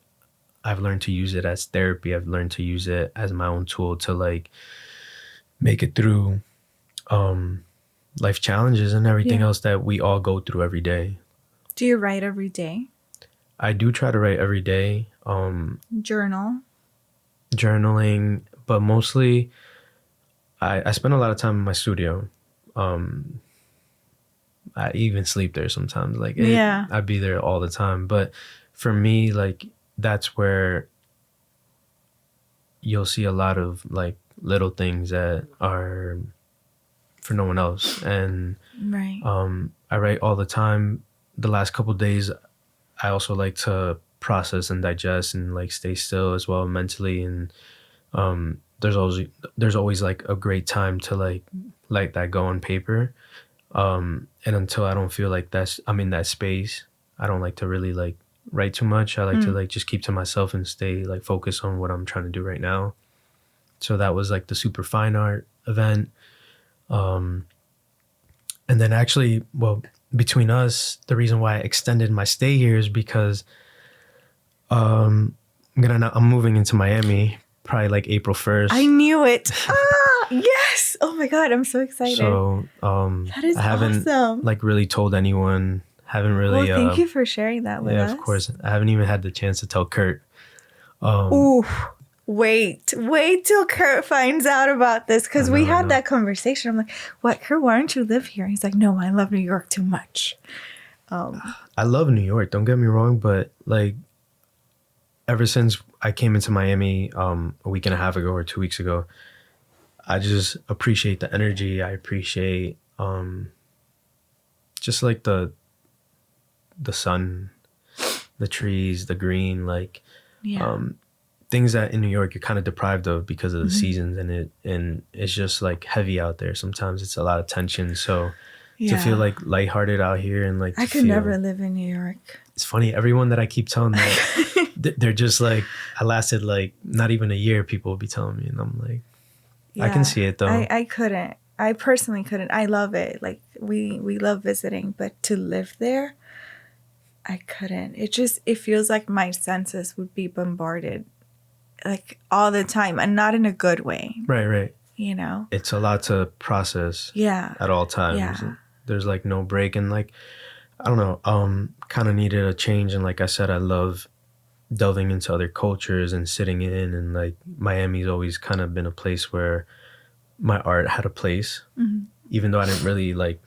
I've learned to use it as therapy. I've learned to use it as my own tool to like make it through life challenges and everything else that we all go through every day. Do you write every day? I do try to write every day. Journaling, but mostly I spend a lot of time in my studio. I even sleep there sometimes. Like I'd be there all the time. But for me, like that's where you'll see a lot of like little things that are for no one else. And I write all the time. The last couple of days, I also like to process and digest and like stay still as well mentally. And there's always like a great time to like let that go on paper. And until I don't feel like I'm in that space, I don't like to really like write too much. I like to like just keep to myself and stay like focused on what I'm trying to do right now. So that was like the super fine art event. And then actually, well, between us, the reason why I extended my stay here is because I'm moving into Miami probably like April 1st. I knew it. Yes. Oh my God, I'm so excited. So that is I haven't awesome. like really told anyone. Haven't really. Well, thank you for sharing that with us. Yeah, of course. I haven't even had the chance to tell Kurt. Ooh, wait till Kurt finds out about this, because we had that conversation. I'm like, what, Kurt, why don't you live here? He's like, no, I love New York too much. I love New York, don't get me wrong, but like ever since I came into Miami a week and a half ago or 2 weeks ago, I just appreciate the energy. I appreciate just like the sun, the trees, the green, like things that in New York you're kind of deprived of because of the seasons, and it's just like heavy out there. Sometimes it's a lot of tension. So to feel like lighthearted out here and like I could never live in New York. It's funny. Everyone that I keep telling that they're just like, I lasted like not even a year. People will be telling me, and I'm like, I can see it though. I couldn't. I personally couldn't. I love it. Like we love visiting, but to live there, I couldn't. It feels like my senses would be bombarded like all the time, and not in a good way. Right. You know? It's a lot to process. Yeah. At all times. Yeah. There's like no break, and like, I don't know, kind of needed a change. And like I said, I love delving into other cultures and sitting in, and like Miami's always kind of been a place where my art had a place, even though I didn't really like,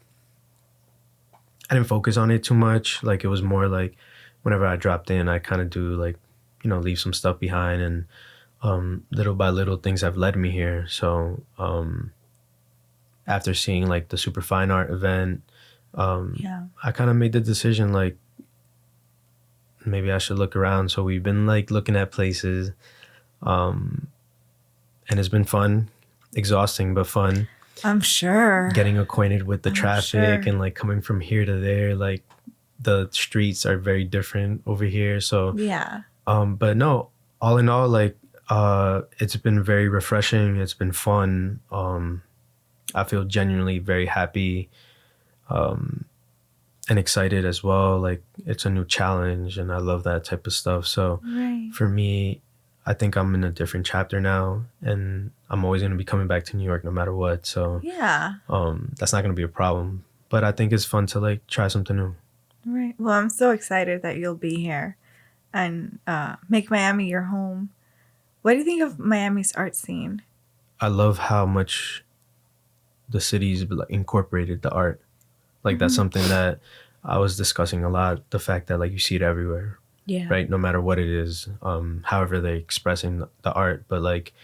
I didn't focus on it too much. Like it was more like whenever I dropped in, I kind of do like, you know, leave some stuff behind, and little by little things have led me here. So after seeing like the super fine art event, I kind of made the decision like maybe I should look around. So we've been like looking at places, and it's been fun, exhausting but fun. I'm sure. Getting acquainted with the traffic and like coming from here to there, like the streets are very different over here. So but no, all in all, like it's been very refreshing. It's been fun. I feel genuinely very happy and excited as well. Like it's a new challenge, and I love that type of stuff. So for me, I think I'm in a different chapter now, and I'm always going to be coming back to New York no matter what. So that's not going to be a problem. But I think it's fun to like try something new. Right. Well, I'm so excited that you'll be here and make Miami your home. What do you think of Miami's art scene? I love how much the city's incorporated the art. Like that's something that I was discussing a lot. The fact that like you see it everywhere. Yeah. Right. No matter what it is, however they're expressing the art, but like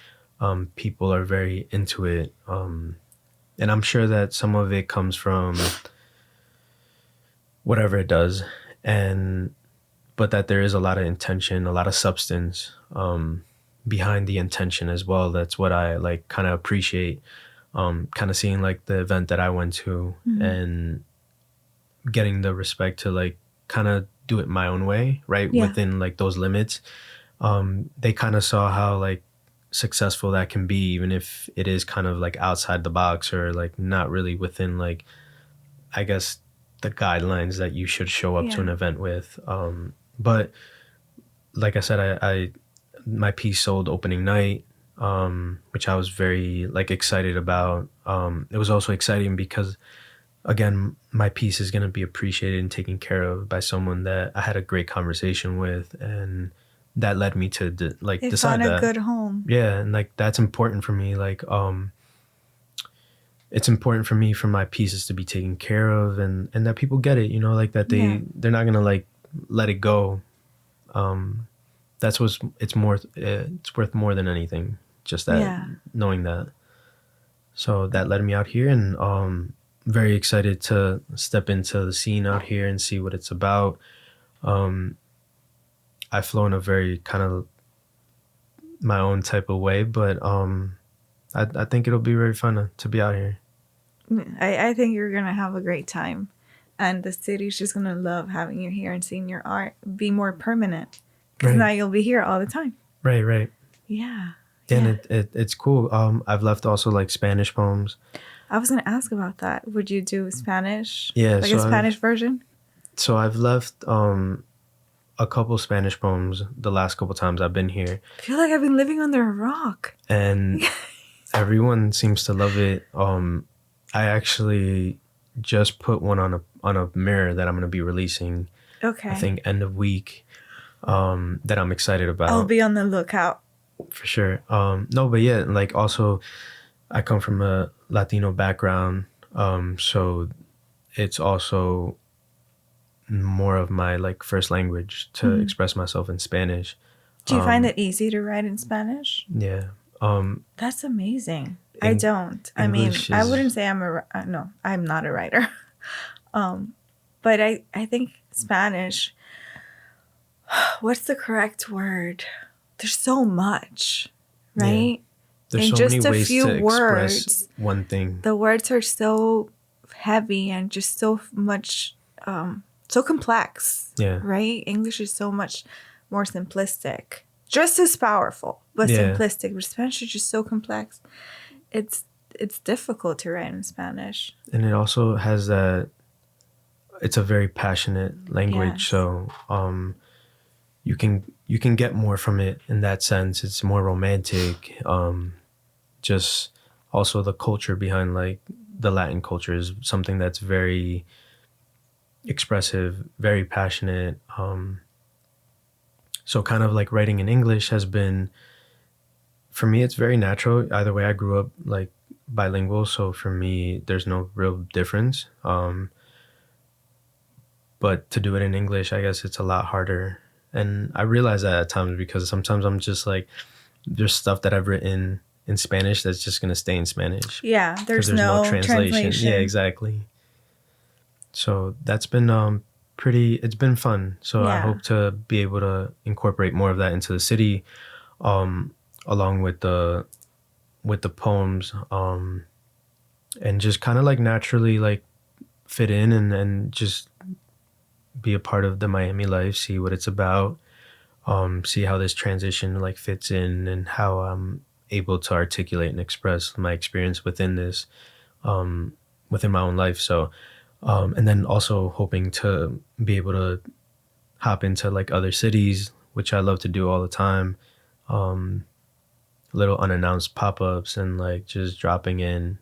people are very into it. And I'm sure that some of it comes from whatever it does, but that there is a lot of intention, a lot of substance behind the intention as well. That's what I like kind of appreciate. Kind of seeing like the event that I went to and getting the respect to like kind of do it my own way, right? Within like those limits. They kind of saw how like successful that can be, even if it is kind of like outside the box or like not really within like, I guess, the guidelines that you should show up to an event with. But like I said, I my piece sold opening night, which I was very like excited about. It was also exciting because again, my piece is going to be appreciated and taken care of by someone that I had a great conversation with, and that led me to decide that. Found a good home. Yeah, and like that's important for me. Like it's important for me for my pieces to be taken care of, and that people get it, you know, like that they're not going to like let it go. That's what's it's worth more than anything, just that knowing that. So that led me out here, and very excited to step into the scene out here and see what it's about. I flow in a very kind of my own type of way, but I think it'll be very fun to be out here. I think you're gonna have a great time, and the city's just gonna love having you here and seeing your art be more permanent. Because now you'll be here all the time. Right. Yeah. And it's cool. I've left also like Spanish poems. I was gonna ask about that. Would you do Spanish? Yeah, like a Spanish version. So I've left a couple Spanish poems the last couple times I've been here. I feel like I've been living under a rock. And everyone seems to love it. I actually just put one on a mirror that I'm gonna be releasing. Okay. I think end of week. That I'm excited about. I'll be on the lookout. For sure. No, but yeah, like also I come from a Latino background. So it's also more of my like first language to express myself in Spanish. Do you find it easy to write in Spanish? Yeah. That's amazing. I don't. I mean, I wouldn't say no, I'm not a writer. But I think Spanish, what's the correct word? There's so much, right? Yeah. There's in so just many a ways few to words, express one thing. The words are so heavy and just so much, so complex. Yeah. Right? English is so much more simplistic, just as powerful, but simplistic. But Spanish is just so complex. It's difficult to write in Spanish. And it also has that. It's a very passionate language, yes. So you can get more from it in that sense. It's more romantic. Just also the culture behind like the Latin culture is something that's very expressive, very passionate. So kind of like writing in English has been, for me, it's very natural. Either way, I grew up like bilingual, so for me, there's no real difference. But to do it in English, I guess it's a lot harder. And I realize that at times because sometimes I'm just like, there's stuff that I've written in Spanish that's just going to stay in Spanish. Yeah, there's no translation. Yeah, exactly. So that's been it's been fun. So yeah. I hope to be able to incorporate more of that into the city, along with the poems, and just kind of like naturally like fit in and just be a part of the Miami life, see what it's about, see how this transition like fits in and how I'm able to articulate and express my experience within this, within my own life. So, and then also hoping to be able to hop into like other cities, which I love to do all the time. Little unannounced pop-ups and like just dropping in.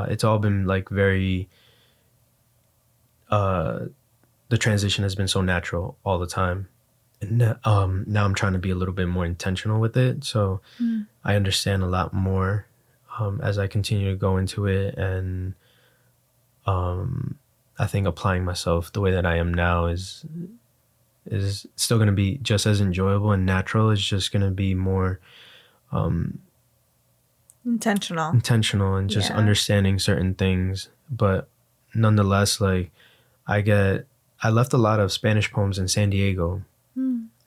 It's all been like very, the transition has been so natural all the time. And now I'm trying to be a little bit more intentional with it. So I understand a lot more as I continue to go into it. And I think applying myself the way that I am now is still going to be just as enjoyable and natural. It's just going to be more intentional and just understanding certain things. But nonetheless, like I left a lot of Spanish poems in San Diego,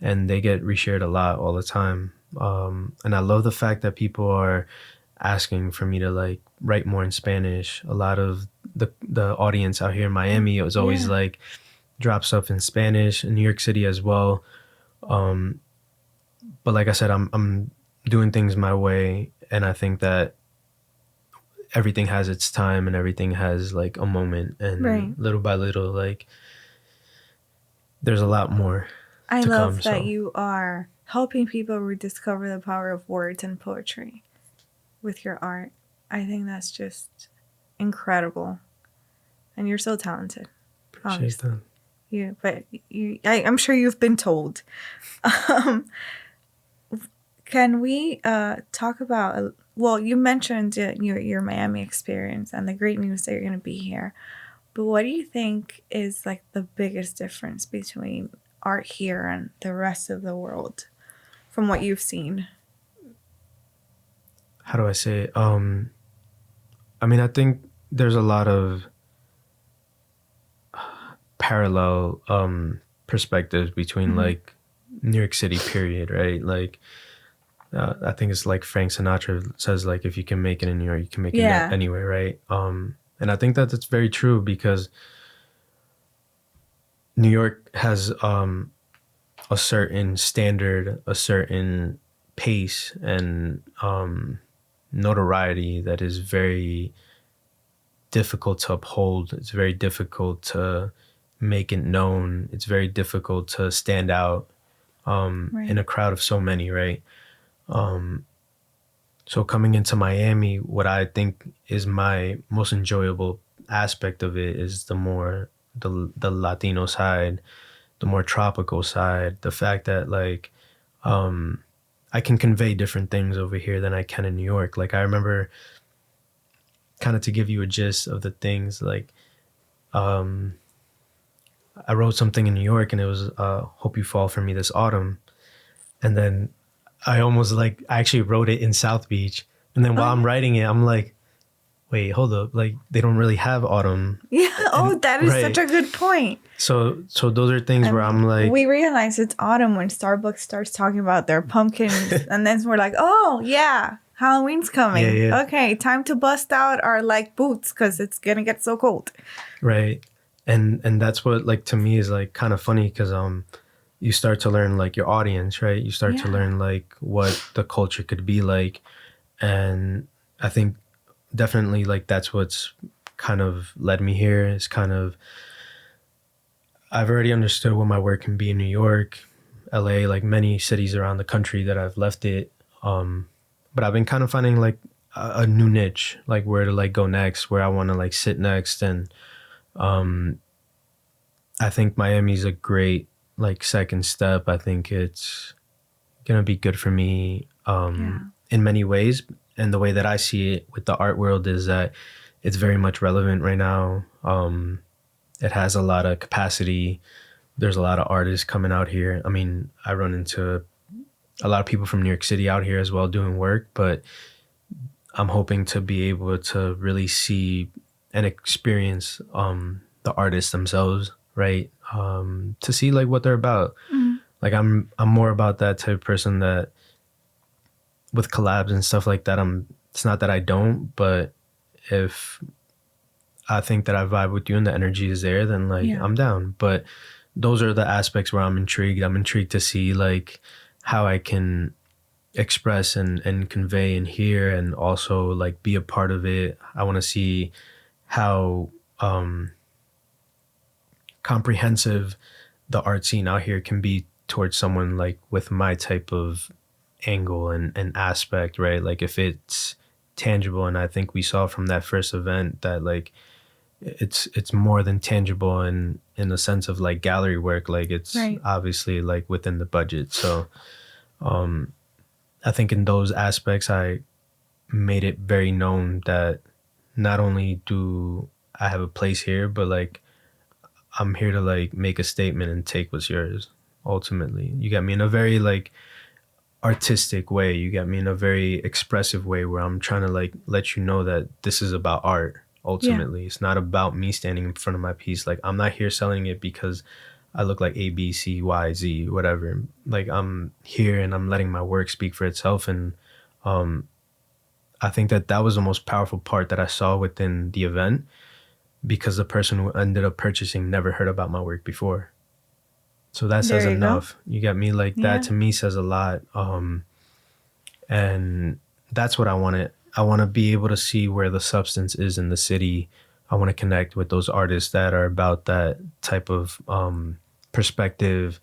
and they get reshared a lot all the time. And I love the fact that people are asking for me to like write more in Spanish. A lot of the audience out here in Miami is always like drop stuff in Spanish, in New York City as well. But like I said, I'm doing things my way, and I think that everything has its time and everything has like a moment, and little by little, like there's a lot more. I love that you are helping people rediscover the power of words and poetry with your art. I think that's just incredible, and you're so talented. Appreciate that. I'm sure you've been told. Can we talk about? Well, you mentioned your Miami experience and the great news that you're going to be here. But what do you think is like the biggest difference between art here and the rest of the world from what you've seen? How do I say it? I mean, I think there's a lot of parallel perspectives between like New York City, period, right? Like, I think it's like Frank Sinatra says, like, if you can make it in New York, you can make it anywhere, right? And I think that that's very true because New York has a certain standard, a certain pace and notoriety that is very difficult to uphold. It's very difficult to make it known. It's very difficult to stand out in a crowd of so many, right? So coming into Miami, what I think is my most enjoyable aspect of it is the Latino side, the more tropical side, the fact that like I can convey different things over here than I can in New York. Like I remember, kind of to give you a gist of the things, like I wrote something in New York and it was Hope You Fall For Me This Autumn. And then I actually wrote it in South Beach. And then while I'm writing it, I'm like, wait, hold up. Like, they don't really have autumn. Yeah. That is such a good point. So those are things where I'm like... We realize it's autumn when Starbucks starts talking about their pumpkins. And then we're like, oh, yeah, Halloween's coming. Yeah. Okay, time to bust out our, like, boots because it's going to get so cold. Right. And that's what, like, to me is, like, kind of funny because you start to learn, like, your audience, right? You start to learn, like, what the culture could be like. And I think definitely, like, that's what's kind of led me here. Is kind of, I've already understood what my work can be in New York, LA, like many cities around the country that I've left it. But I've been kind of finding like a new niche, like where to like go next, where I want to like sit next. And I think Miami's a great like second step. I think it's gonna be good for me in many ways. And the way that I see it with the art world is that it's very much relevant right now. It has a lot of capacity. There's a lot of artists coming out here. I mean, I run into a lot of people from New York City out here as well doing work, but I'm hoping to be able to really see and experience the artists themselves, right? To see like what they're about. Mm-hmm. Like I'm more about that type of person that with collabs and stuff like that, it's not that I don't, but if I think that I vibe with you and the energy is there, then like I'm down. But those are the aspects where I'm intrigued. I'm intrigued to see like how I can express and convey and hear and also like be a part of it. I want to see how comprehensive the art scene out here can be towards someone like with my type of angle and aspect, right? Like if it's tangible, and I think we saw from that first event that like it's more than tangible in the sense of like gallery work, like it's obviously like within the budget. So I think in those aspects I made it very known that not only do I have a place here, but like I'm here to like make a statement and take what's yours. Ultimately, you got me in a very like artistic way. You got me in a very expressive way where I'm trying to like let you know that this is about art. Ultimately, it's not about me standing in front of my piece. Like I'm not here selling it because I look like A, B, C, Y, Z, whatever. Like I'm here and I'm letting my work speak for itself. And I think that was the most powerful part that I saw within the event, because the person who ended up purchasing never heard about my work before. So that says enough. You got me? Like that to me says a lot. And that's what I wanted. I want to be able to see where the substance is in the city. I want to connect with those artists that are about that type of perspective,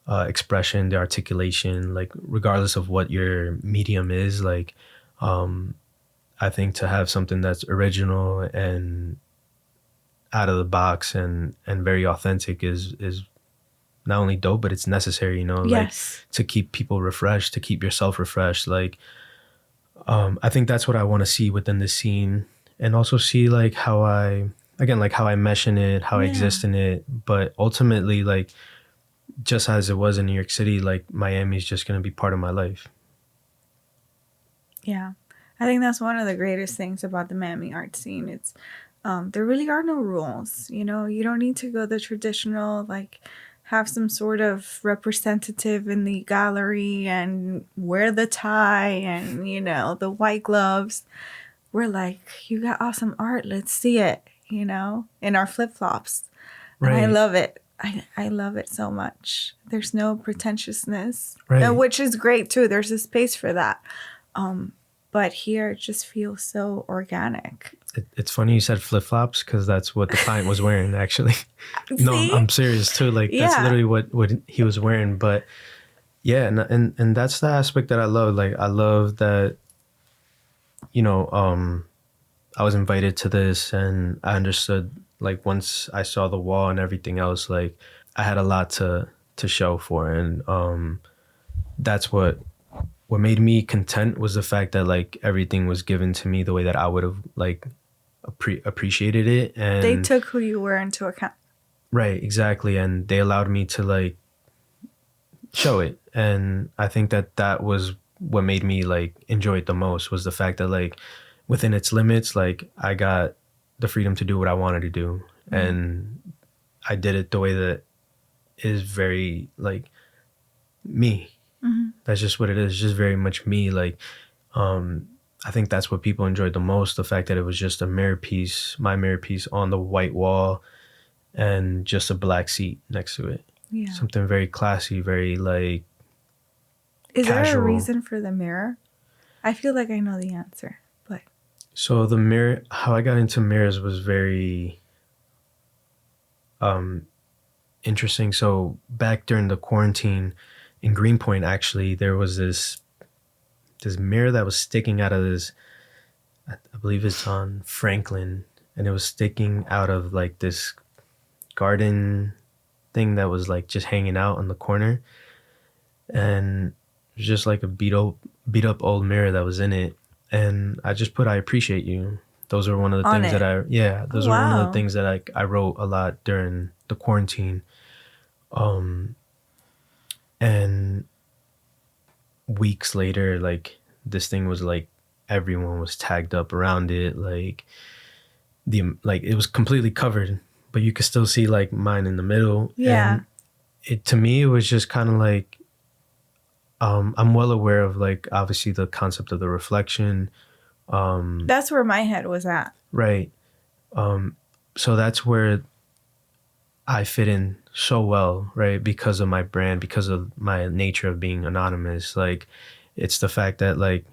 expression, the articulation, like regardless of what your medium is. Like I think to have something that's original and out of the box and very authentic is not only dope, but it's necessary, you know, like to keep people refreshed, to keep yourself refreshed. Like, I think that's what I want to see within the scene, and also see like how I mesh in it, how I exist in it. But ultimately, like, just as it was in New York City, like Miami is just going to be part of my life. Yeah. I think that's one of the greatest things about the Miami art scene. It's, there really are no rules, you know, you don't need to go the traditional, like, have some sort of representative in the gallery and wear the tie and, you know, the white gloves. We're like, you got awesome art. Let's see it, you know, in our flip-flops. Right. And I love it. I love it so much. There's no pretentiousness, which is great, too. There's a space for that. But here it just feels so organic. It's funny you said flip-flops because that's what the client was wearing, actually. No, I'm serious too. Like that's literally what he was wearing. But yeah, and that's the aspect that I love. Like I love that, you know, I was invited to this and I understood, like once I saw the wall and everything else, like I had a lot to show for. And that's what made me content, was the fact that like everything was given to me the way that I would have like appreciated it. And they took who you were into account. Right, exactly. And they allowed me to like show it. And I think that was what made me like enjoy it the most, was the fact that like within its limits, like I got the freedom to do what I wanted to do. And I did it the way that is very like me. That's just what it is. Just very much me. Like, I think that's what people enjoyed the most. The fact that it was just a mirror piece, my mirror piece on the white wall, and just a black seat next to it. Yeah. Something very classy, very like Is casual. there a reason for the mirror? I feel like I know the answer, but So the mirror, how I got into mirrors was very interesting. So back during the quarantine in Greenpoint, actually, there was this mirror that was sticking out of this, I believe it's on Franklin, and it was sticking out of like this garden thing that was like just hanging out on the corner. And it was just like a beat up old mirror that was in it. And I just put, I appreciate you. Those are one of the On things it. those are one of the things that I wrote a lot during the quarantine. And weeks later, like this thing was like, everyone was tagged up around it. Like it was completely covered, but you could still see like mine in the middle. Yeah. And it, to me, it was just kind of like, I'm well aware of like, obviously the concept of the reflection. That's where my head was at. Right. So that's where I fit in so well, right? Because of my brand, because of my nature of being anonymous. Like, it's the fact that like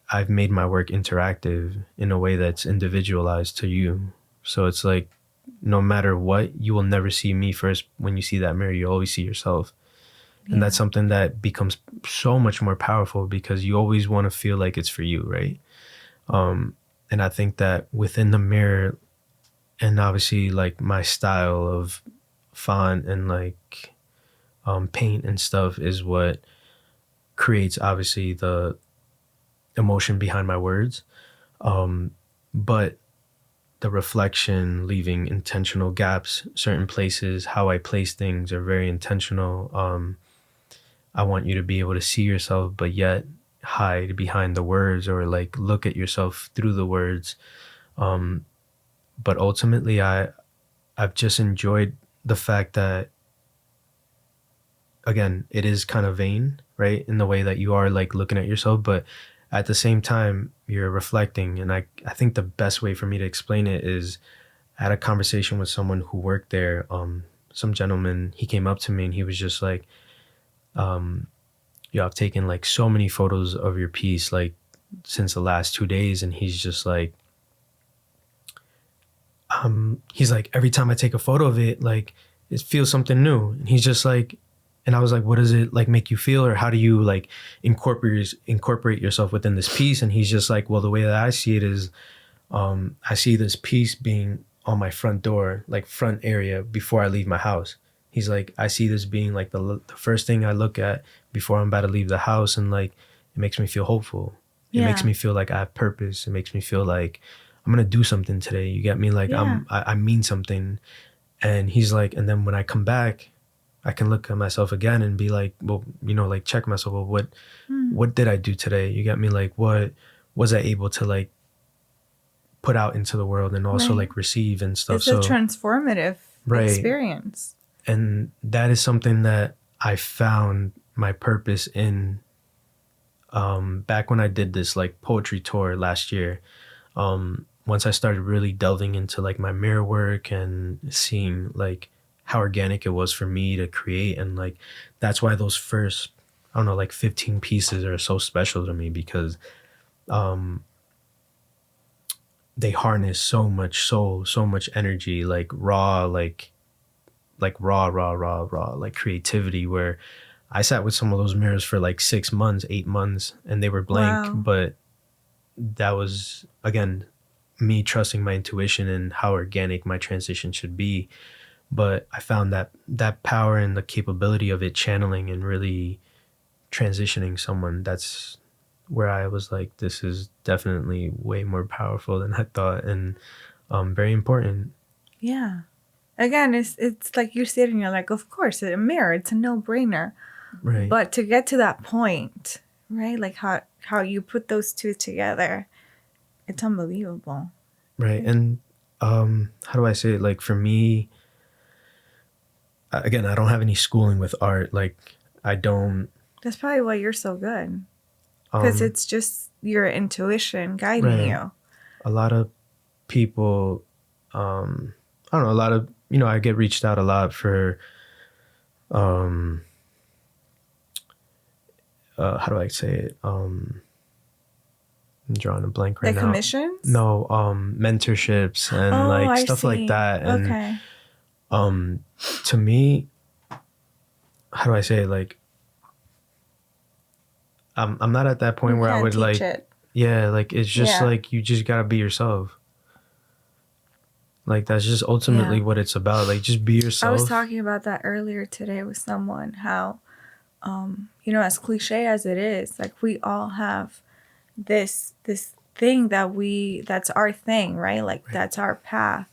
I've made my work interactive in a way that's individualized to you. So it's like, no matter what, you will never see me first. When you see that mirror, you always see yourself. Yeah. And that's something that becomes so much more powerful, because you always want to feel like it's for you, right? And I think that within the mirror, and obviously like my style of font and like paint and stuff is what creates obviously the emotion behind my words. But the reflection, leaving intentional gaps, certain places, how I place things are very intentional. I want you to be able to see yourself, but yet hide behind the words, or like look at yourself through the words. But ultimately, I've just enjoyed the fact that, again, it is kind of vain, right? In the way that you are like looking at yourself, but at the same time, you're reflecting. And I think the best way for me to explain it is, I had a conversation with someone who worked there. Some gentleman, he came up to me and he was just like, yo, I've taken like so many photos of your piece, like since the last 2 days. And he's just like, he's like, every time I take a photo of it, like it feels something new. And he's just like, and I was like, what does it like make you feel? Or how do you like incorporate yourself within this piece? And he's just like, well, the way that I see it is, I see this piece being on my front door, like front area before I leave my house. He's like, I see this being like the first thing I look at before I'm about to leave the house. And like, it makes me feel hopeful. It makes me feel like I have purpose. It makes me feel like I'm going to do something today. You get me? Like I mean something. And he's like, and then when I come back, I can look at myself again and be like, well, you know, like check myself. Well, what did I do today? You get me? Like, what was I able to like put out into the world and also like receive and stuff? It's a transformative experience. And that is something that I found my purpose in back when I did this like poetry tour last year. Once I started really delving into like my mirror work and seeing like how organic it was for me to create. And like, that's why those first, I don't know, like 15 pieces are so special to me, because they harness so much soul, so much energy, like raw, like raw, like creativity, where I sat with some of those mirrors for like 6 months, 8 months, and they were blank. Wow. But that was, again, me trusting my intuition and how organic my transition should be. But I found that power and the capability of it channeling and really transitioning someone. That's where I was like, this is definitely way more powerful than I thought, and very important. Yeah. Again, it's like you said, and you're like, of course, a mirror, it's a no-brainer. Right. But to get to that point, right? Like how you put those two together, it's unbelievable. Right. And how do I say it? Like for me, again, I don't have any schooling with art. Like I don't. That's probably why you're so good. Because it's just your intuition guiding you. A lot of people, I don't know, a lot of, I get reached out a lot for, how do I say it? I'm drawing a blank right now. Commissions? No, mentorships and stuff like that. And okay. To me, how do I say it? Like, I'm not at that point where I would like, it's just like, you just gotta be yourself. Like, that's just ultimately what it's about. Like, just be yourself. I was talking about that earlier today with someone, how, as cliche as it is, like, we all have this thing that's our thing, right? Like, that's our path.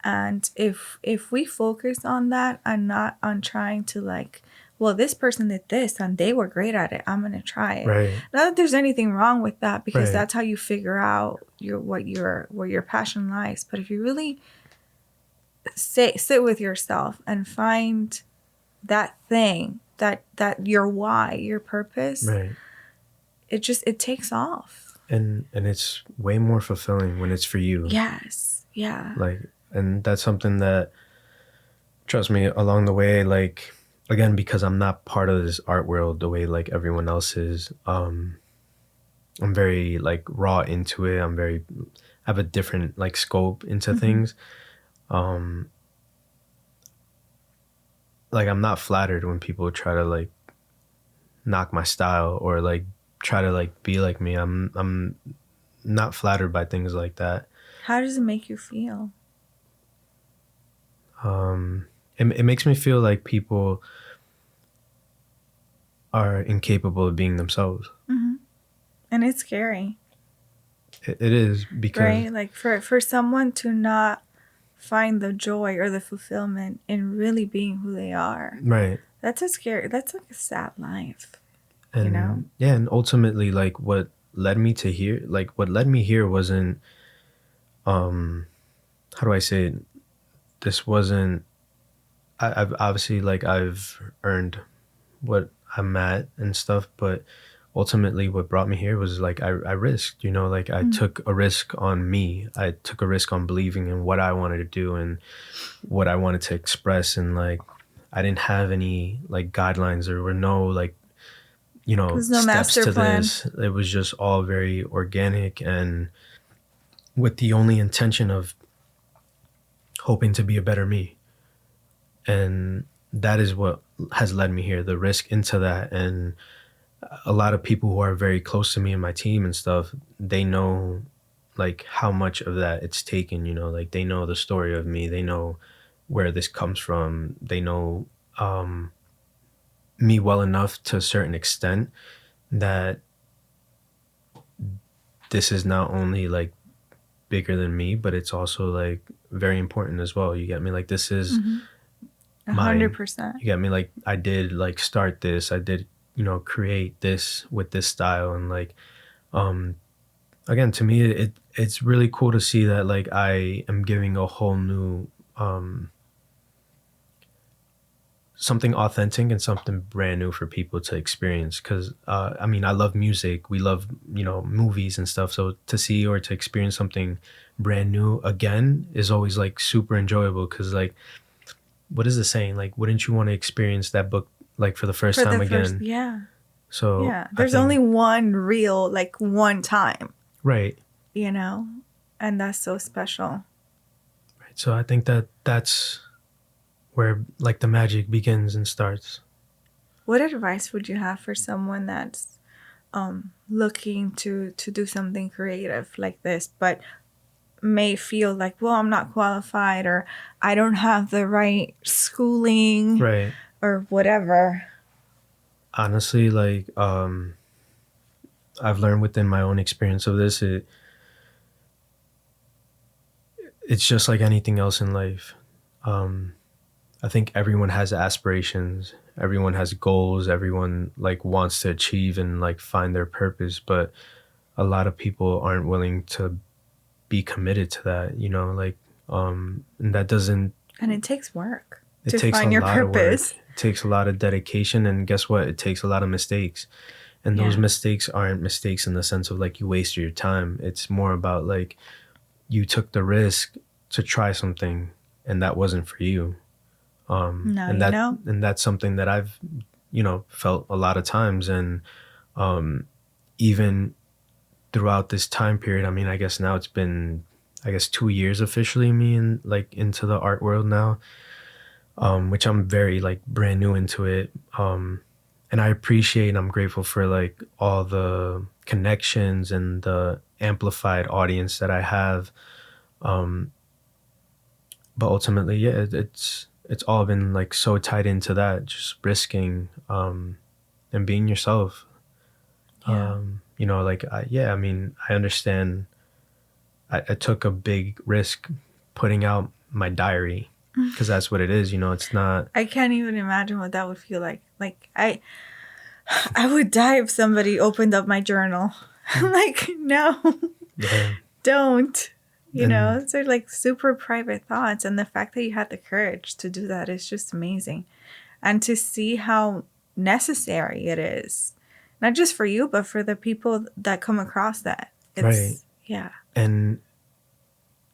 And if we focus on that and not on trying to like, well, this person did this and they were great at it, I'm gonna try it. Right. Not that there's anything wrong with that, because that's how you figure out where your passion lies. But if you really sit with yourself and find that thing, that your why, your purpose, right, it takes off. And it's way more fulfilling when it's for you. Yes. Yeah. Like, and that's something that, trust me, along the way, like, again, because I'm not part of this art world the way like everyone else is, I'm very like raw into it. I have a different like scope into things. Like, I'm not flattered when people try to like knock my style or like try to like be like me. I'm not flattered by things like that. How does it make you feel? It makes me feel like people are incapable of being themselves. Mm-hmm. And it's scary. It is, because right, like for someone to not find the joy or the fulfillment in really being who they are. Right. That's like a sad life. And yeah, and ultimately, like, what led me here wasn't, how do I say it? This wasn't, I've obviously, like, I've earned what I'm at and stuff, but ultimately what brought me here was like, I risked, like I took a risk on me. I took a risk on believing in what I wanted to do and what I wanted to express. And like, I didn't have any like guidelines. There were no like, steps to this. It was just all very organic and with the only intention of hoping to be a better me. And that is what has led me here, the risk into that. And a lot of people who are very close to me and my team and stuff, they know like how much of that it's taken, like they know the story of me. They know where this comes from. They know me well enough to a certain extent that this is not only like bigger than me, but it's also like very important as well. You get me? Like, this is 100%. You get me? Like, I did like start this. I did, create this with this style. And like, again, to me, it's really cool to see that like I am giving a whole new, something authentic and something brand new for people to experience. Cause, I mean, I love music. We love, movies and stuff. So to see or to experience something brand new again is always like super enjoyable. Cause like, what is the saying? Like, wouldn't you want to experience that book like for the first time again? Yeah. So yeah, there's only one real, like, one time. Right. And that's so special. Right. So I think that's where like the magic begins and starts. What advice would you have for someone that's looking to do something creative like this, but may feel like, well, I'm not qualified, or I don't have the right schooling, right, or whatever? Honestly, like, I've learned within my own experience of this, it's just like anything else in life. I think everyone has aspirations. everyone has goals, everyone like wants to achieve and like find their purpose, but a lot of people aren't willing to be committed to that, you know, like and that doesn't, And it takes work it to takes a find your lot of work. purpose. It takes a lot of dedication, and guess what? It takes a lot of mistakes. And those Yeah. mistakes aren't mistakes in the sense of like you wasted your time. It's more about like you took the risk to try something and that wasn't for you. Now And you know. and that's something that I've, you know, felt a lot of times. And even throughout this time period, I mean, I guess now it's been, I guess 2 years officially me and like into the art world now, which I'm very like brand new into it. And I appreciate and I'm grateful for like all the connections and the amplified audience that I have. But ultimately, yeah, it's all been like so tied into that, just risking and being yourself. Yeah. You know, like I mean, I understand. I took a big risk putting out my diary because that's what it is. You know, it's not. I can't even imagine what that would feel like. Like I would die if somebody opened up my journal. Like, no, Yeah. don't. You And know, they're like super private thoughts. And the fact that you had the courage to do that is just amazing. And to see how necessary it is, not just for you, but for the people that come across that. It's, right. Yeah. And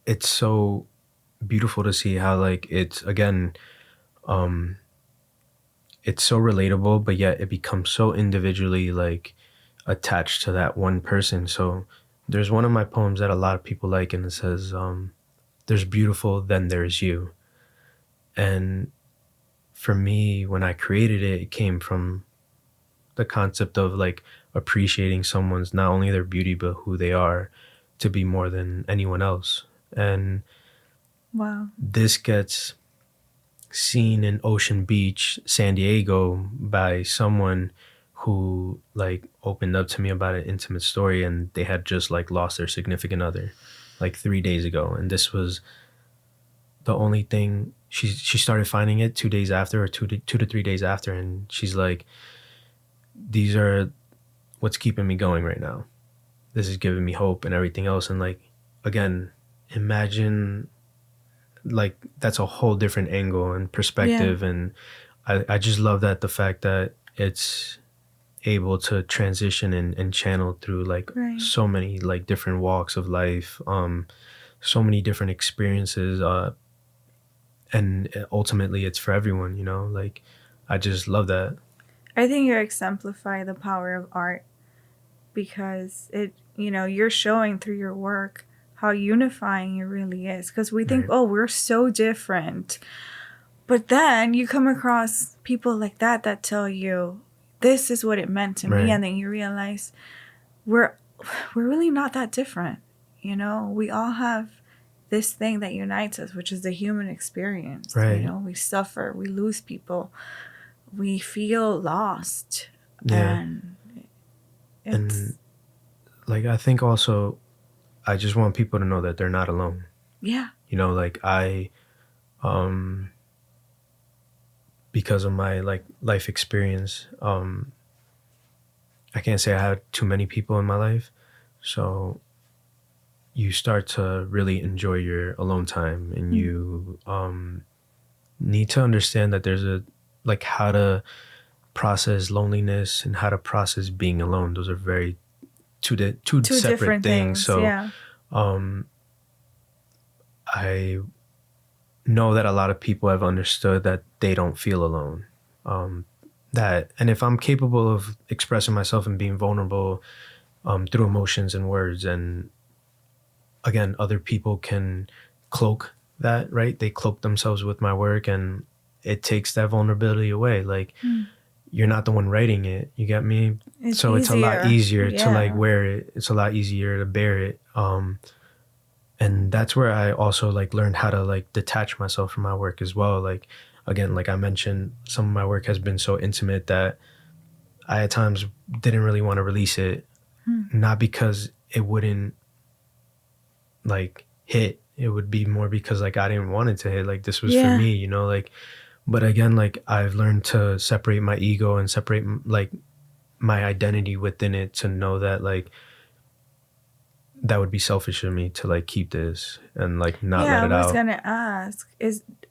it's so beautiful to see how like it's again, it's so relatable, but yet it becomes so individually like attached to that one person. So there's one of my poems that a lot of people like, and it says, there's beautiful, then there's you. And for me, when I created it, it came from the concept of like appreciating someone's not only their beauty, but who they are to be more than anyone else. And Wow. this gets seen in Ocean Beach, San Diego by someone who like opened up to me about an intimate story, and they had just like lost their significant other like 3 days ago. And this was the only thing she started finding it 2 days after, or 2 to 3 days after. And she's like, these are what's keeping me going right now. This is giving me hope and everything else. And like, again, imagine like that's a whole different angle and perspective. Yeah. And I just love that the fact that it's able to transition and channel through like right. So many like different walks of life, so many different experiences, and ultimately it's for everyone, you know. Like I just love that. I think you exemplify the power of art because it, you know, you're showing through your work how unifying it really is. Because we think, right. Oh, we're so different. But then you come across people like that that tell you, this is what it meant to right. me. And then you realize we're really not that different. You know, we all have this thing that unites us, which is the human experience. Right. You know, we suffer, we lose people, we feel lost. Yeah. And like, I think also, I just want people to know that they're not alone. Yeah. You know, like because of my like life experience, I can't say I had too many people in my life. So you start to really enjoy your alone time, and you need to understand that there's a, like, how to process loneliness and how to process being alone. Those are very two separate things. So yeah. I know that a lot of people have understood that they don't feel alone. And if I'm capable of expressing myself and being vulnerable through emotions and words, and again, other people can cloak that, right? They cloak themselves with my work, and it takes that vulnerability away. Like, you're not the one writing it. You get me? It's a lot easier to like wear it. It's a lot easier to bear it. And that's where I also like learned how to like detach myself from my work as well. Like, again, like I mentioned, some of my work has been so intimate that I at times didn't really want to release it. Not because it wouldn't like hit. It would be more because like I didn't want it to hit. Like, this was for me, you know, like, But again, like I've learned to separate my ego and separate like my identity within it, to know that like that would be selfish of me to like keep this and like not let Yeah, I it was out. gonna ask,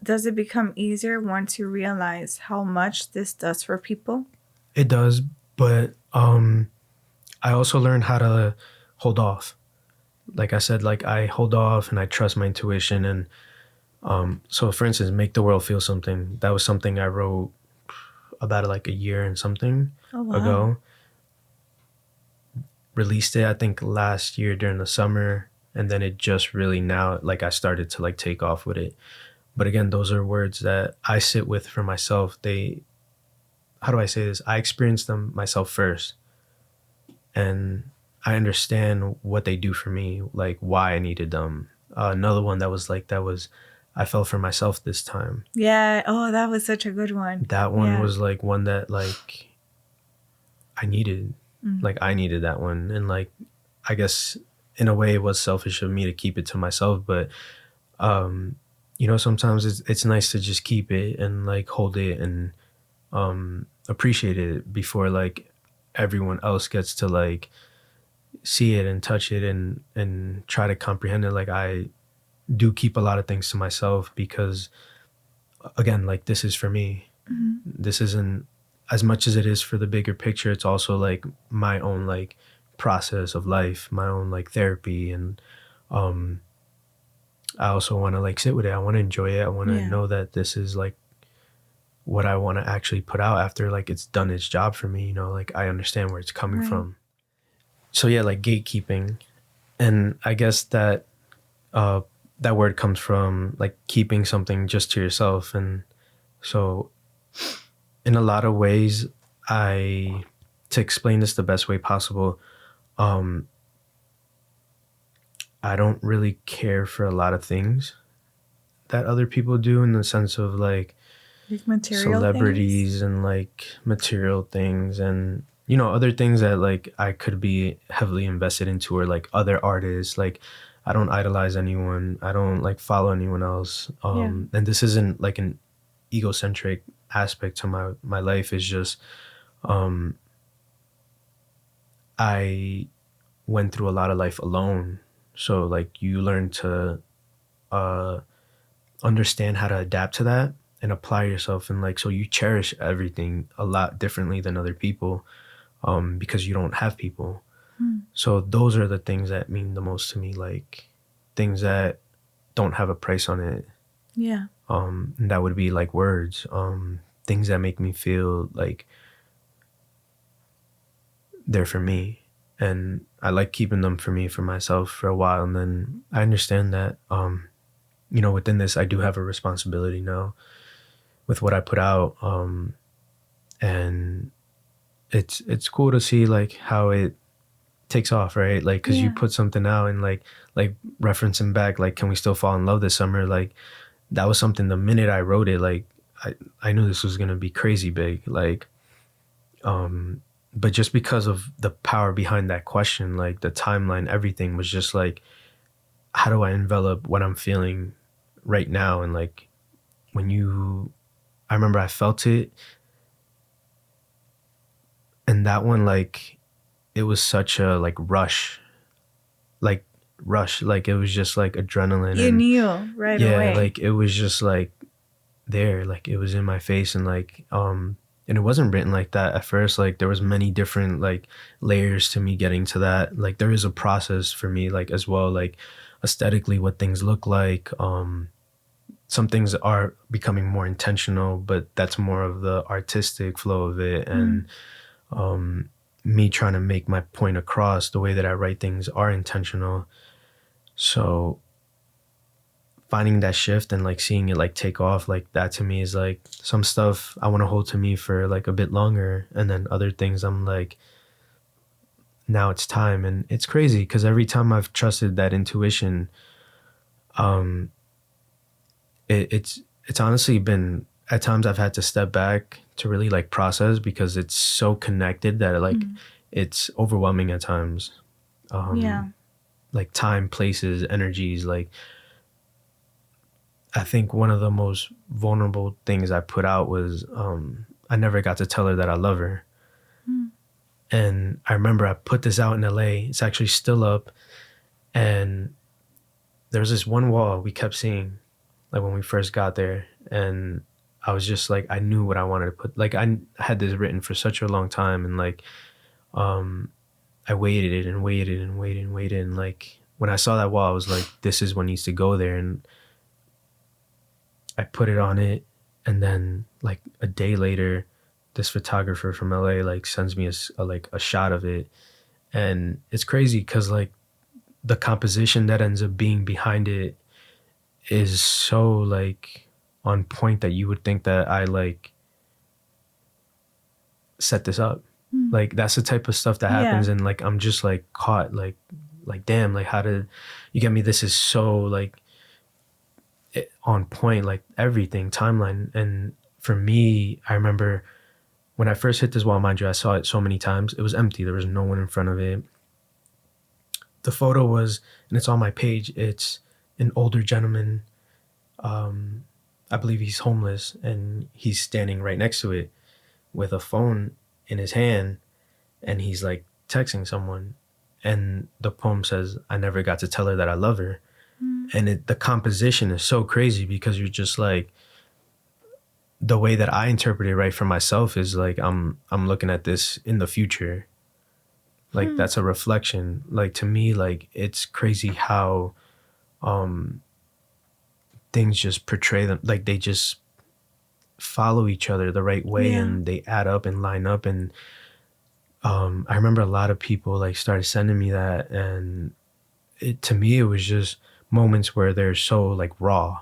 does it become easier once you realize how much this does for people? It does, but I also learned how to hold off. Like I said, like I hold off and I trust my intuition. And so for instance, make the world feel something. That was something I wrote about like a year and something ago. Released it I think last year during the summer, and then it just really now like I started to like take off with it. But again, those are words that I sit with for myself. They, how do I say this? I experienced them myself first, and I understand what they do for me, like why I needed them. Another one that was like that was I fell for myself this time. Yeah. Oh, that was such a good one. That one Yeah. was like one that like I needed. Like I needed that one. And like I guess in a way it was selfish of me to keep it to myself, but you know, sometimes it's nice to just keep it and like hold it and appreciate it before like everyone else gets to like see it and touch it and try to comprehend it. Like I do keep a lot of things to myself because again, like this is for me. This isn't, as much as it is for the bigger picture, it's also like my own like process of life, my own like therapy. And I also want to like sit with it. I want to enjoy it. I want to know that this is like what I want to actually put out after like it's done its job for me, you know, like I understand where it's coming from. So yeah, like gatekeeping. And I guess that that word comes from like keeping something just to yourself. And so in a lot of ways, to explain this the best way possible, I don't really care for a lot of things that other people do, in the sense of like celebrities things? And like material things, and you know, other things that like I could be heavily invested into, or like other artists. Like I don't idolize anyone. I don't like follow anyone else. And this isn't like an egocentric aspect to my life. Is just I went through a lot of life alone, so like you learn to understand how to adapt to that and apply yourself, and like so you cherish everything a lot differently than other people, because you don't have people. So those are the things that mean the most to me, like things that don't have a price on it. And that would be like words, things that make me feel like they're for me, and I like keeping them for me, for myself, for a while. And then I understand that you know, within this I do have a responsibility now with what I put out, and it's cool to see like how it takes off, right? Like because you put something out, and like referencing back, like Can We Still Fall in Love This Summer, like that was something, the minute I wrote it, like I knew this was gonna be crazy big, like but just because of the power behind that question, like the timeline, everything was just like, how do I envelop what I'm feeling right now? And like I remember I felt it, and that one, like it was such a like rush, like like it was just like adrenaline. You knew right away. Yeah, like it was just like there, like it was in my face. And like and it wasn't written like that at first. Like there was many different like layers to me getting to that. Like there is a process for me, like as well, like aesthetically what things look like. Some things are becoming more intentional, but that's more of the artistic flow of it. And me trying to make my point across, the way that I write things are intentional. So finding that shift and like seeing it like take off, like that to me is like some stuff I want to hold to me for like a bit longer, and then other things I'm like, now it's time. And it's crazy because every time I've trusted that intuition, it's honestly been, at times I've had to step back to really like process, because it's so connected that like it's overwhelming at times. Like time, places, energies, like I think one of the most vulnerable things I put out was I never got to tell her that I love her. Mm. And I remember I put this out in LA. It's actually still up. And there was this one wall we kept seeing, like when we first got there. And I was just like, I knew what I wanted to put. Like I had this written for such a long time. And like, I waited and waited and waited and waited. And like, when I saw that wall, I was like, this is what needs to go there. And I put it on it. And then like a day later, this photographer from LA like sends me a shot of it. And it's crazy because like the composition that ends up being behind it is so like on point that you would think that I like set this up. Like that's the type of stuff that happens. And like I'm just like caught like damn, like how did you get me? This is so like on point, like everything, timeline. And for me, I remember when I first hit this wall, mind you, I saw it so many times. It was empty. There was no one in front of it. The photo was, and it's on my page, it's an older gentleman. I believe he's homeless, and he's standing right next to it with a phone in his hand, and he's like texting someone. And the poem says, I never got to tell her that I love her. And the composition is so crazy because you're just like, the way that I interpret it right for myself is like, I'm looking at this in the future. Like that's a reflection. Like to me, like it's crazy how things just portray them. Like they just follow each other the right way and they add up and line up. And I remember a lot of people like started sending me that. And to me, it was just moments where they're so like raw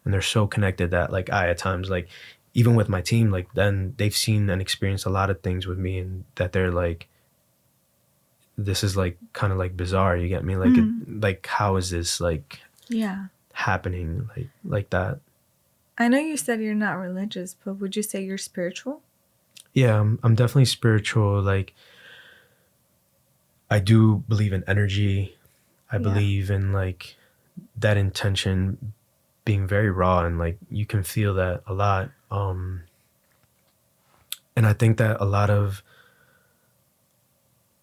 and they're so connected that like I at times like even with my team, like then they've seen and experienced a lot of things with me and that they're like, this is like kind of like bizarre. You get me? Like, like how is this like happening like that? I know you said you're not religious, but would you say you're spiritual? Yeah, I'm definitely spiritual. Like I do believe in energy. I believe in like that intention being very raw and like you can feel that a lot. And I think that a lot of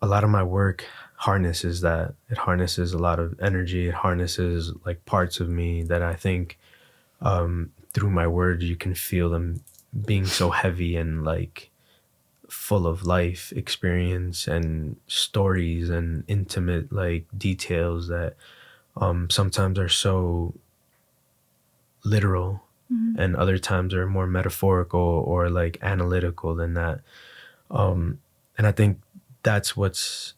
my work harnesses that. It harnesses a lot of energy. It harnesses like parts of me that I think through my words you can feel them being so heavy and like full of life experience and stories and intimate like details that sometimes are so literal and other times are more metaphorical or like analytical than that. And I think that's what's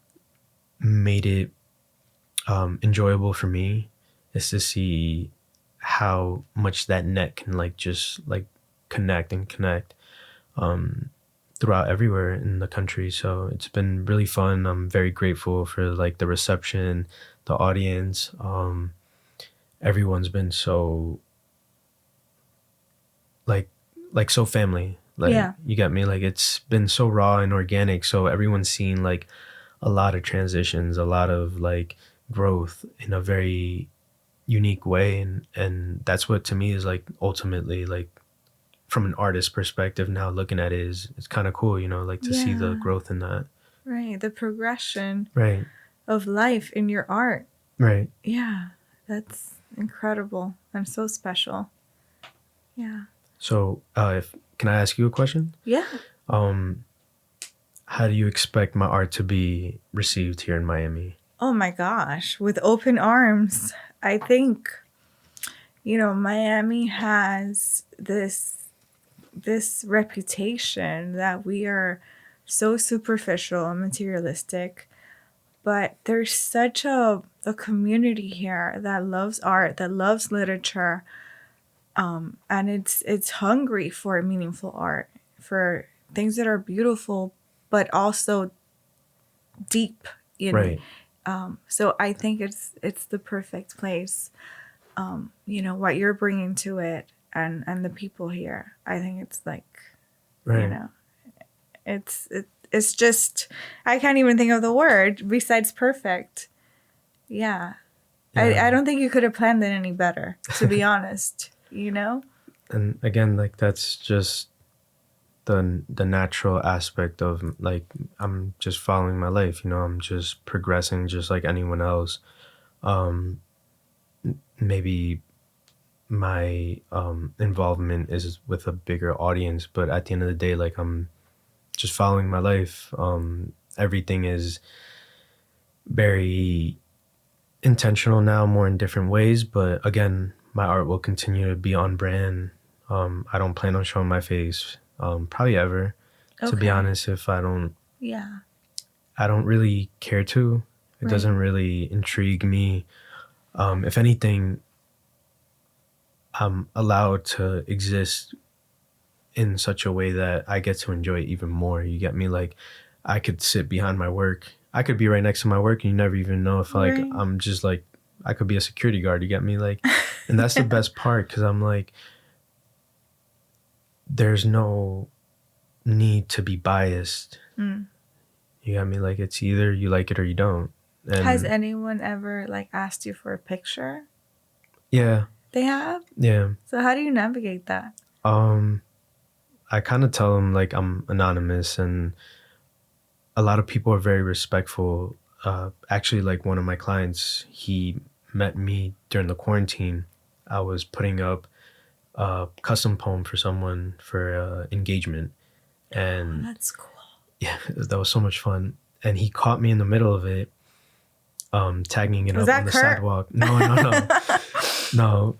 made it enjoyable for me, is to see how much that net can like just like connect throughout everywhere in the country. So it's been really fun. I'm very grateful for like the reception, the audience. Everyone's been so like so family. Like you get me? Like it's been so raw and organic. So everyone's seen like a lot of transitions, a lot of like growth in a very unique way. And that's what to me is like ultimately like from an artist perspective now looking at it is it's kind of cool, you know, like to see the growth in that. Right. The progression right of life in your art. Right. Yeah. That's incredible and so special. Yeah. So can I ask you a question? Yeah. How do you expect my art to be received here in Miami? Oh my gosh, with open arms. I think, you know, Miami has this reputation that we are so superficial and materialistic, but there's such a community here that loves art, that loves literature, and it's hungry for meaningful art, for things that are beautiful but also deep. Right. So I think it's the perfect place. You know, what you're bringing to it and the people here. I think it's like, you know, it's just, I can't even think of the word besides perfect. Yeah. I don't think you could have planned it any better, to be honest. you know? And again, like that's just the natural aspect of like I'm just following my life, you know, I'm just progressing just like anyone else. Um maybe my involvement is with a bigger audience, but at the end of the day, like I'm just following my life. Everything is very intentional now, more in different ways, but again, my art will continue to be on brand. I don't plan on showing my face probably ever, to be honest. If I don't, yeah, I don't really care to. It doesn't really intrigue me. If anything, I'm allowed to exist in such a way that I get to enjoy it even more. You get me? Like I could sit behind my work. I could be right next to my work and you never even know if like I'm just like I could be a security guard. You get me? Like, and that's the best part because I'm like, there's no need to be biased. You get me? Like it's either you like it or you don't. And has anyone ever like asked you for a picture? Yeah. They have? Yeah. So how do you navigate that? I kind of tell them like I'm anonymous, and a lot of people are very respectful. Actually, like one of my clients, he met me during the quarantine. I was putting up a custom poem for someone for engagement, and that's cool. Yeah, that was so much fun. And he caught me in the middle of it, tagging it up on the sidewalk. No.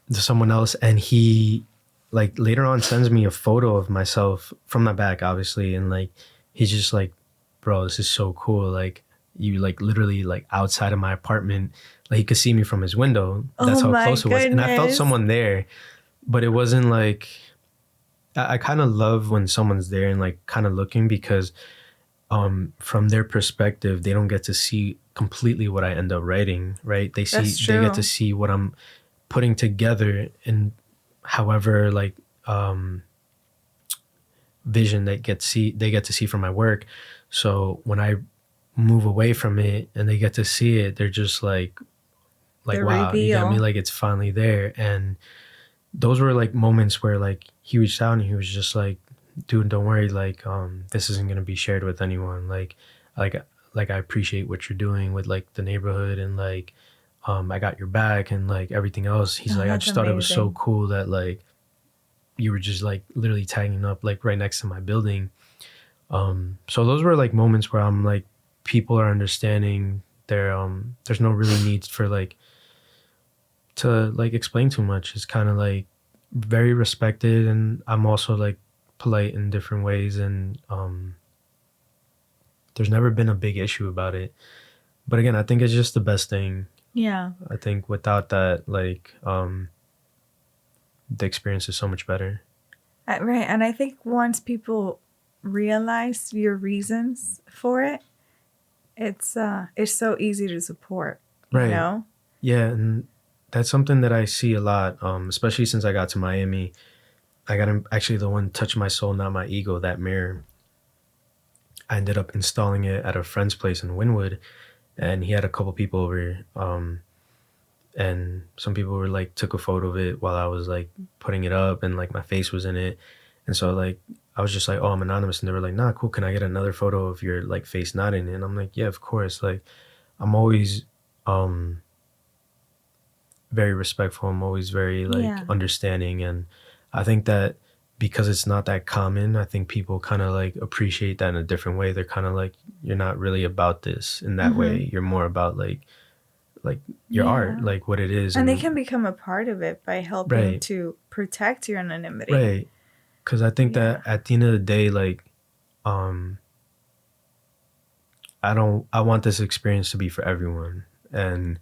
To someone else, and he like later on sends me a photo of myself from my back, obviously, and like he's just like, bro, this is so cool. Like you like literally like outside of my apartment, like he could see me from his window. That's how close it was. And I felt someone there, but it wasn't like I kind of love when someone's there and like kind of looking, because from their perspective, they don't get to see completely what I end up writing, right? They get to see what I'm putting together in however like vision they get to see from my work. So when I move away from it and they get to see it, they're just like wow, reveal. You got me, like it's finally there. And those were like moments where like he reached out and he was just like, dude, don't worry, like this isn't gonna be shared with anyone. Like I appreciate what you're doing with like the neighborhood, and like I got your back and like everything else. He's like, I just thought it was so cool that like you were just like literally tagging up like right next to my building. So those were like moments where I'm like, people are understanding. There's no really need for like to like explain too much. It's kind of like very respected, and I'm also like polite in different ways, and there's never been a big issue about it. But again, I think it's just the best thing. Yeah. I think without that, like the experience is so much better. Right. And I think once people realize your reasons for it, it's so easy to support. You know? Yeah, and that's something that I see a lot, especially since I got to Miami. I got actually the one Touch My Soul, Not My Ego, that mirror. I ended up installing it at a friend's place in Wynwood, and he had a couple people over, and some people were like took a photo of it while I was like putting it up, and like my face was in it. And so like I was just like, oh, I'm anonymous, and they were like, nah, cool, can I get another photo of your like face not in it? And I'm like, yeah, of course. Like I'm always very respectful. I'm always very like understanding, and I think that because it's not that common, I think people kind of like appreciate that in a different way. They're kind of like, you're not really about this in that way. You're more about like your art, like what it is. And they can become a part of it by helping to protect your anonymity. Right. Because I think that at the end of the day, like, I want this experience to be for everyone. And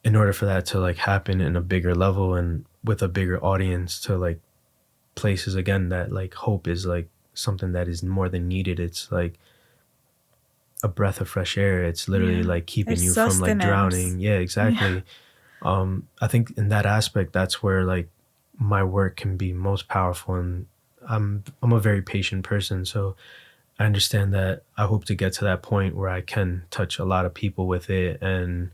in order for that to like happen in a bigger level and with a bigger audience, to like places again that like hope is like something that is more than needed. It's like a breath of fresh air. It's literally like keeping you from like drowning. Yeah, exactly. I think in that aspect, that's where like my work can be most powerful. And I'm a very patient person, so I understand that. I hope to get to that point where I can touch a lot of people with it, and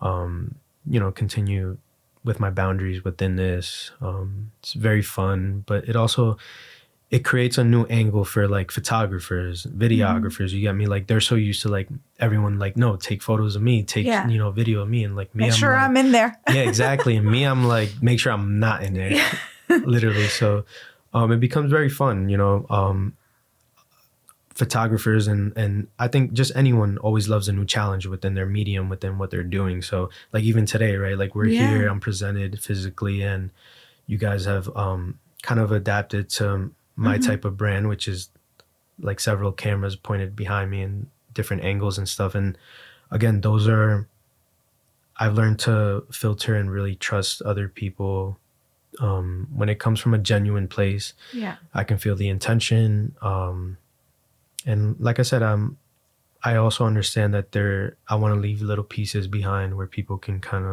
you know, continue with my boundaries within this. It's very fun, but it creates a new angle for like photographers, videographers. You get me? Like they're so used to like everyone like, no, take photos of me, take video of me, and like me, make sure like, I'm in there. Yeah, exactly. And me, I'm like, make sure I'm not in there, literally. So it becomes very fun, photographers and I think just anyone always loves a new challenge within their medium, within what they're doing. So like even today, right? Like we're here, I'm presented physically, and you guys have kind of adapted to my type of brand, which is like several cameras pointed behind me and different angles and stuff. And again, I've learned to filter and really trust other people. When it comes from a genuine place, I can feel the intention. And like I said, I also understand that I want to leave little pieces behind where people can kind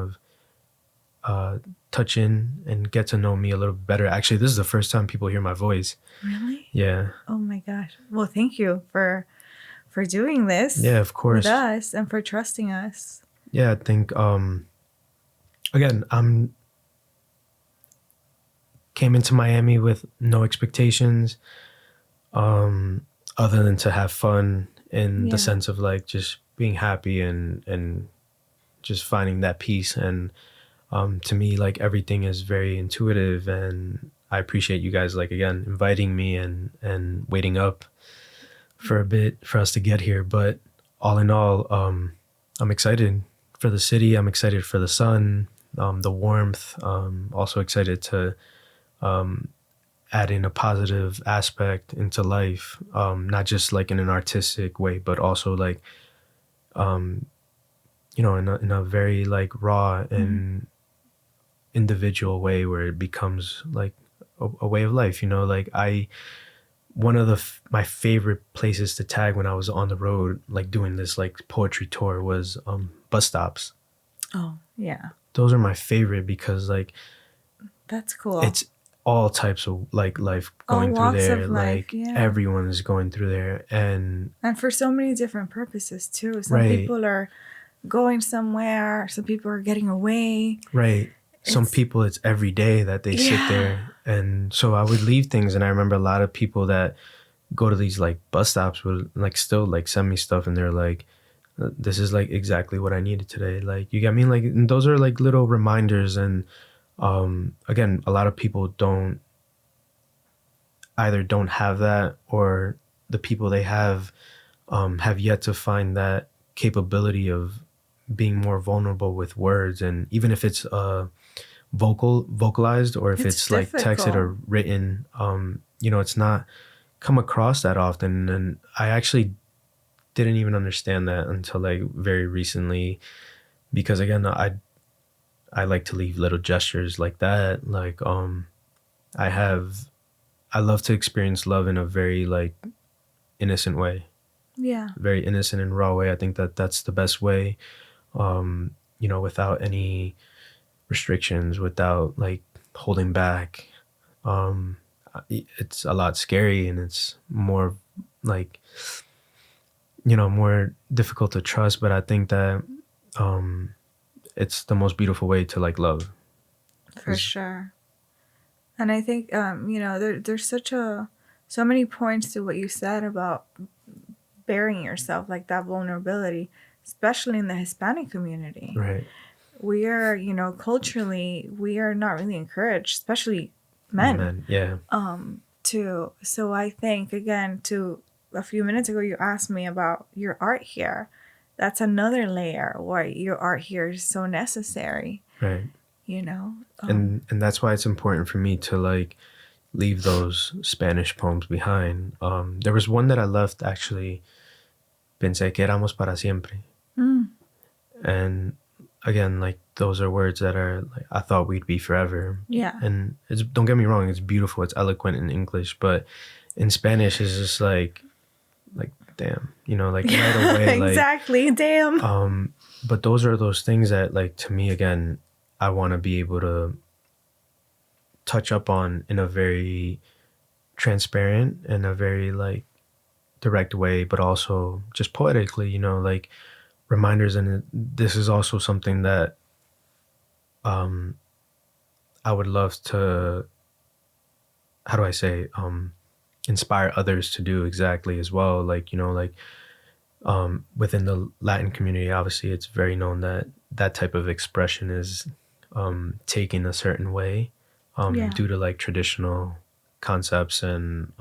of touch in and get to know me a little better. Actually, this is the first time people hear my voice. Really? Yeah. Oh my gosh. Well, thank you for doing this. Yeah, of course. With us and for trusting us. Yeah, I think again, came into Miami with no expectations. Other than to have fun in the sense of like just being happy and just finding that peace. And to me, like everything is very intuitive, and I appreciate you guys like again inviting me and waiting up for a bit for us to get here. But all in all, I'm excited for the city. I'm excited for the sun, the warmth. Also excited to add in a positive aspect into life, not just like in an artistic way, but also like, in a very like raw and individual way where it becomes like a way of life. Like one of my favorite places to tag when I was on the road, like doing this like poetry tour, was bus stops. Oh yeah, those are my favorite because like that's cool. It's all types of like life going through there. Like everyone is going through there, and for so many different purposes too. Some people are going somewhere. Some people are getting away. Right. Some people, it's every day that they sit there. And so I would leave things, and I remember a lot of people that go to these like bus stops would like still like send me stuff, and they're like, this is like exactly what I needed today. Like, you get me? Like, and those are like little reminders. And again, a lot of people don't have that, or the people they have yet to find that capability of being more vulnerable with words. And even if it's vocalized, or if it's like texted or written, it's not come across that often. And I actually didn't even understand that until like very recently, because again, I like to leave little gestures like that. Like I love to experience love in a very like innocent way. Yeah. Very innocent and raw way. I think that's the best way. Without any restrictions, without like holding back. It's a lot scary, and it's more like, more difficult to trust. But I think that it's the most beautiful way to like love. For sure. And I think, there's so many points to what you said about bearing yourself, like that vulnerability, especially in the Hispanic community. Right. We are, culturally, we are not really encouraged, especially men. Yeah. So I think, again, to a few minutes ago, you asked me about your art here. That's another layer where your art here is so necessary. Right. And that's why it's important for me to like leave those Spanish poems behind. There was one that I left, actually, Pensé que éramos para siempre. And again, like those are words that are like, I thought we'd be forever. Yeah. And don't get me wrong, it's beautiful, it's eloquent in English, but in Spanish it's just like damn, like right away. Exactly, like, damn. But those are those things that like, to me, again, I want to be able to touch up on in a very transparent and a very like direct way, but also just poetically, like reminders. And this is also something that I would love to, how do I say, inspire others to do exactly as well. Like, like within the Latin community, obviously it's very known that that type of expression is taken a certain way Yeah. due to like traditional concepts and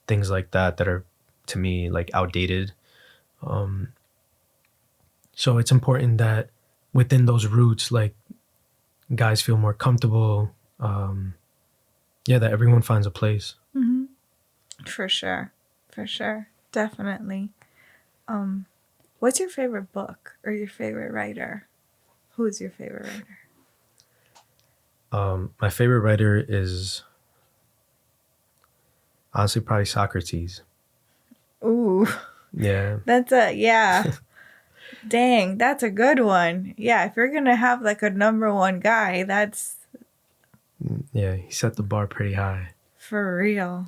things like that that are to me like outdated. So it's important that within those roots, like guys feel more comfortable. Yeah, that everyone finds a place. Mm-hmm. For sure. Definitely. What's your favorite book or your favorite writer? Who's your favorite writer? My favorite writer is honestly probably Socrates. Ooh. Yeah. Yeah. Dang, that's a good one. Yeah, if you're gonna have like a number one guy, that's Yeah, he set the bar pretty high. for real.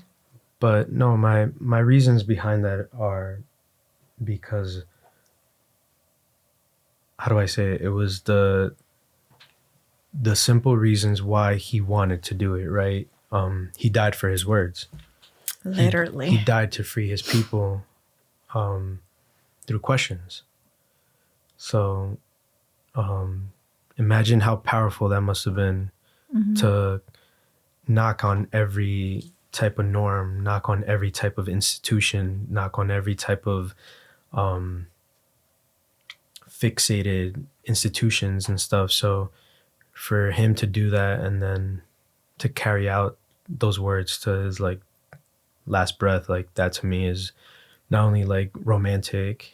But no, my reasons behind that are because, how do I say it? It was the simple reasons why he wanted to do it, right? He died for his words. Literally. He died to free his people through questions. So imagine how powerful that must have been to knock on every type of norm, knock on every type of institution, knock on every type of fixated institutions and stuff. So for him to do that and then to carry out those words to his like last breath, like that to me is not only like romantic,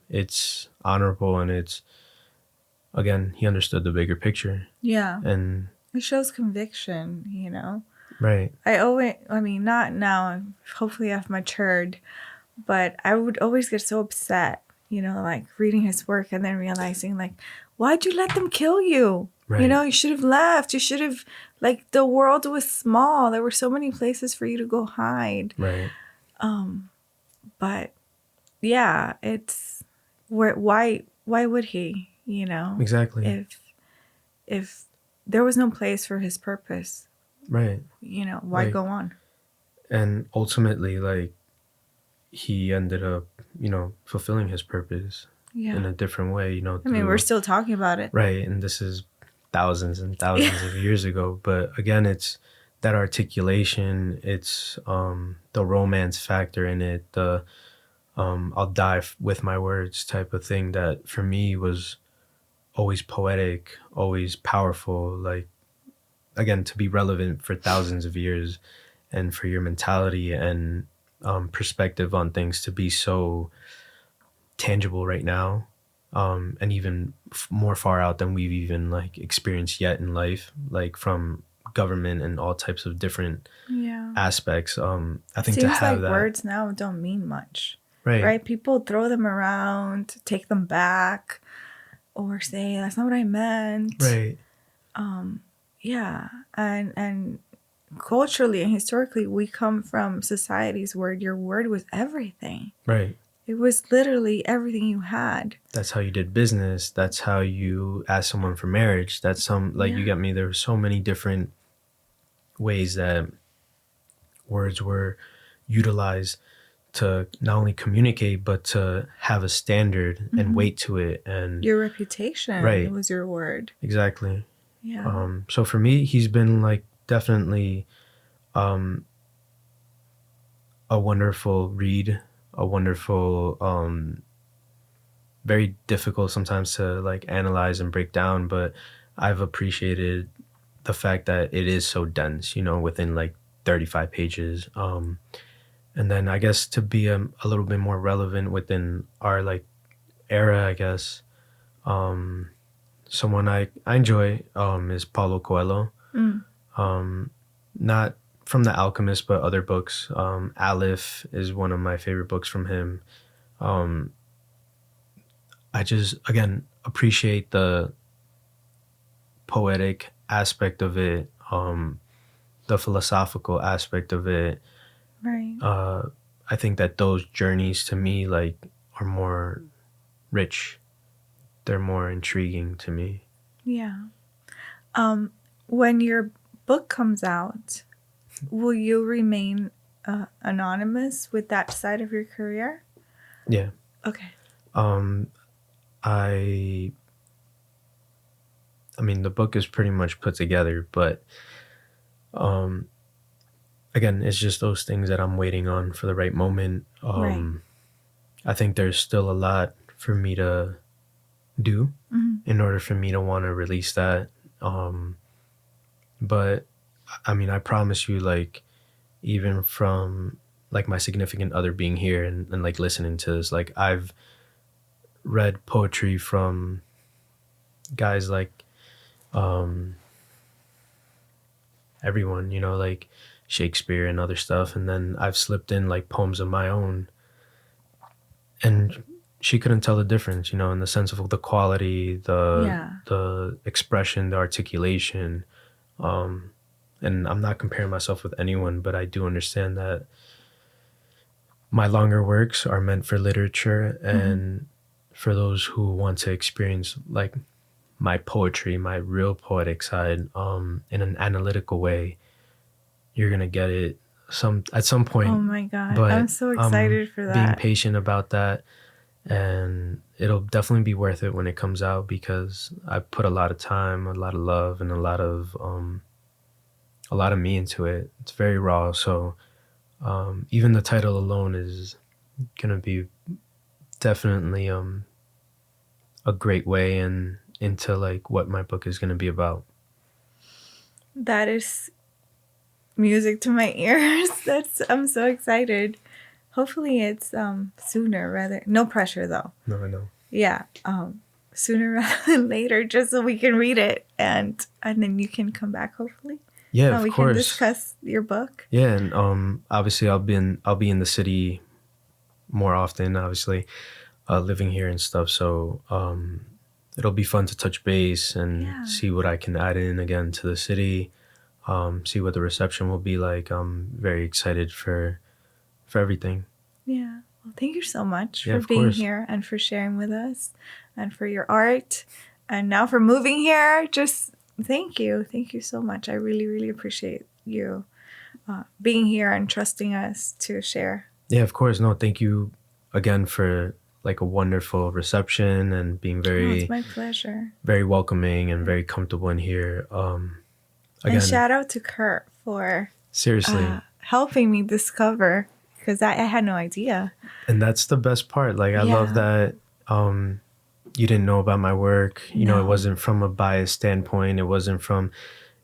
it's honorable, and it's, again, he understood the bigger picture. Yeah. And it shows conviction, right. Not now, hopefully I've matured, but I would always get so upset, like reading his work and then realizing like, why'd you let them kill you? Right. You should have left. You should have, like, the world was small. There were so many places for you to go hide. Right. But yeah, it's why would he, Exactly. If there was no place for his purpose. Right. Why go on? And ultimately, like, he ended up, fulfilling his purpose in a different way, we're still talking about it. Right. And this is thousands and thousands of years ago. But again, it's that articulation, it's the romance factor in it, the I'll die with my words type of thing that for me was always poetic, always powerful. Like, again, to be relevant for thousands of years, and for your mentality and perspective on things to be so tangible right now, and even more far out than we've even like experienced yet in life, like from government and all types of different aspects. I think to have that, words now don't mean much. Right. People throw them around, take them back, or say that's not what I meant. Right. Yeah, and culturally and historically, we come from societies where your word was everything. Right. It was literally everything you had. That's how you did business. That's how you asked someone for marriage. That's you get me. There were so many different ways that words were utilized to not only communicate, but to have a standard and weight to it. And your reputation was your word. Exactly. Yeah. So for me, he's been like definitely a wonderful read, a wonderful, very difficult sometimes to like analyze and break down, but I've appreciated the fact that it is so dense, within like 35 pages. And then I guess to be a little bit more relevant within our like era, I guess, someone I enjoy is Paulo Coelho. Not from The Alchemist, but other books. Aleph is one of my favorite books from him. I just, again, appreciate the poetic aspect of it, the philosophical aspect of it. Right. I think that those journeys to me like are more rich. They're more intriguing to me. Yeah. When your book comes out, will you remain anonymous with that side of your career? Yeah. Okay. I mean, the book is pretty much put together, but again, it's just those things that I'm waiting on for the right moment. Right. I think there's still a lot for me to do in order for me to want to release that. But I mean, I promise you, like, even from like my significant other being here and like listening to this, like I've read poetry from guys like everyone, you know, like Shakespeare and other stuff, and then I've slipped in like poems of my own, and she couldn't tell the difference, you know, in the sense of the quality, the expression, the articulation. And I'm not comparing myself with anyone, but I do understand that my longer works are meant for literature and for those who want to experience like my poetry, my real poetic side, in an analytical way. You're gonna get it at some point. Oh my God. But I'm so excited for that. Being patient about that, and it'll definitely be worth it when it comes out, because I put a lot of time, a lot of love, and a lot of me into it. It's very raw, so even the title alone is gonna be definitely a great way and into like what my book is gonna be about. That is music to my ears. I'm so excited. Hopefully it's sooner rather. No pressure though. No, I know. Yeah. Sooner rather than later, just so we can read it and then you can come back hopefully. Yeah, of we course. can discuss your book. Yeah, and obviously I'll be in the city more often, obviously, living here and stuff. So it'll be fun to touch base and see what I can add in again to the city. See what the reception will be like. I'm very excited for everything. Yeah. Well, thank you so much for of being course. here and for sharing with us and for your art and now for moving here. Just thank you. Thank you so much. I really, really appreciate you being here and trusting us to share. Yeah, of course. No, thank you again for like a wonderful reception and being very, it's my pleasure, very welcoming and very comfortable in here. Again, and shout out to Kurt for seriously helping me discover, because I had no idea. And that's the best part. Like, I love that you didn't know about my work. You know, it wasn't from a biased standpoint. It wasn't from,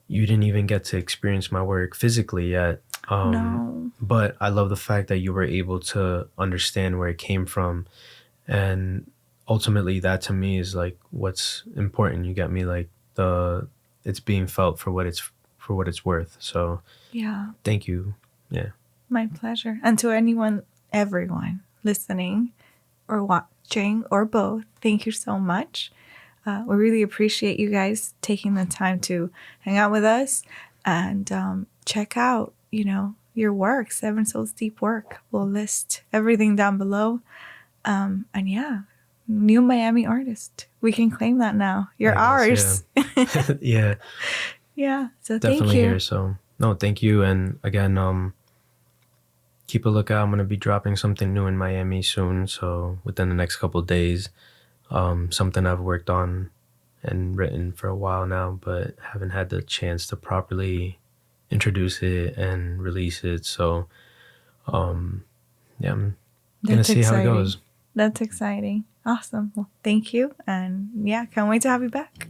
you didn't even get to experience my work physically yet. No. But I love the fact that you were able to understand where it came from. And ultimately, that to me is like what's important. You get me? Like, it's being felt for what it's worth. So Yeah. thank you. Yeah. My pleasure. And to everyone listening or watching or both, thank you so much. We really appreciate you guys taking the time to hang out with us and check out, your work, 7SoulsDeep work. We'll list everything down below. And new Miami artist. We can claim that now. You're ours. Yeah. Yeah. So definitely thank you. Here. So no, thank you. And again, keep a lookout. I'm going to be dropping something new in Miami soon. So within the next couple of days, something I've worked on and written for a while now, but haven't had the chance to properly introduce it and release it. So, I'm going to see how it goes. That's exciting. Awesome. Well, thank you. And can't wait to have you back.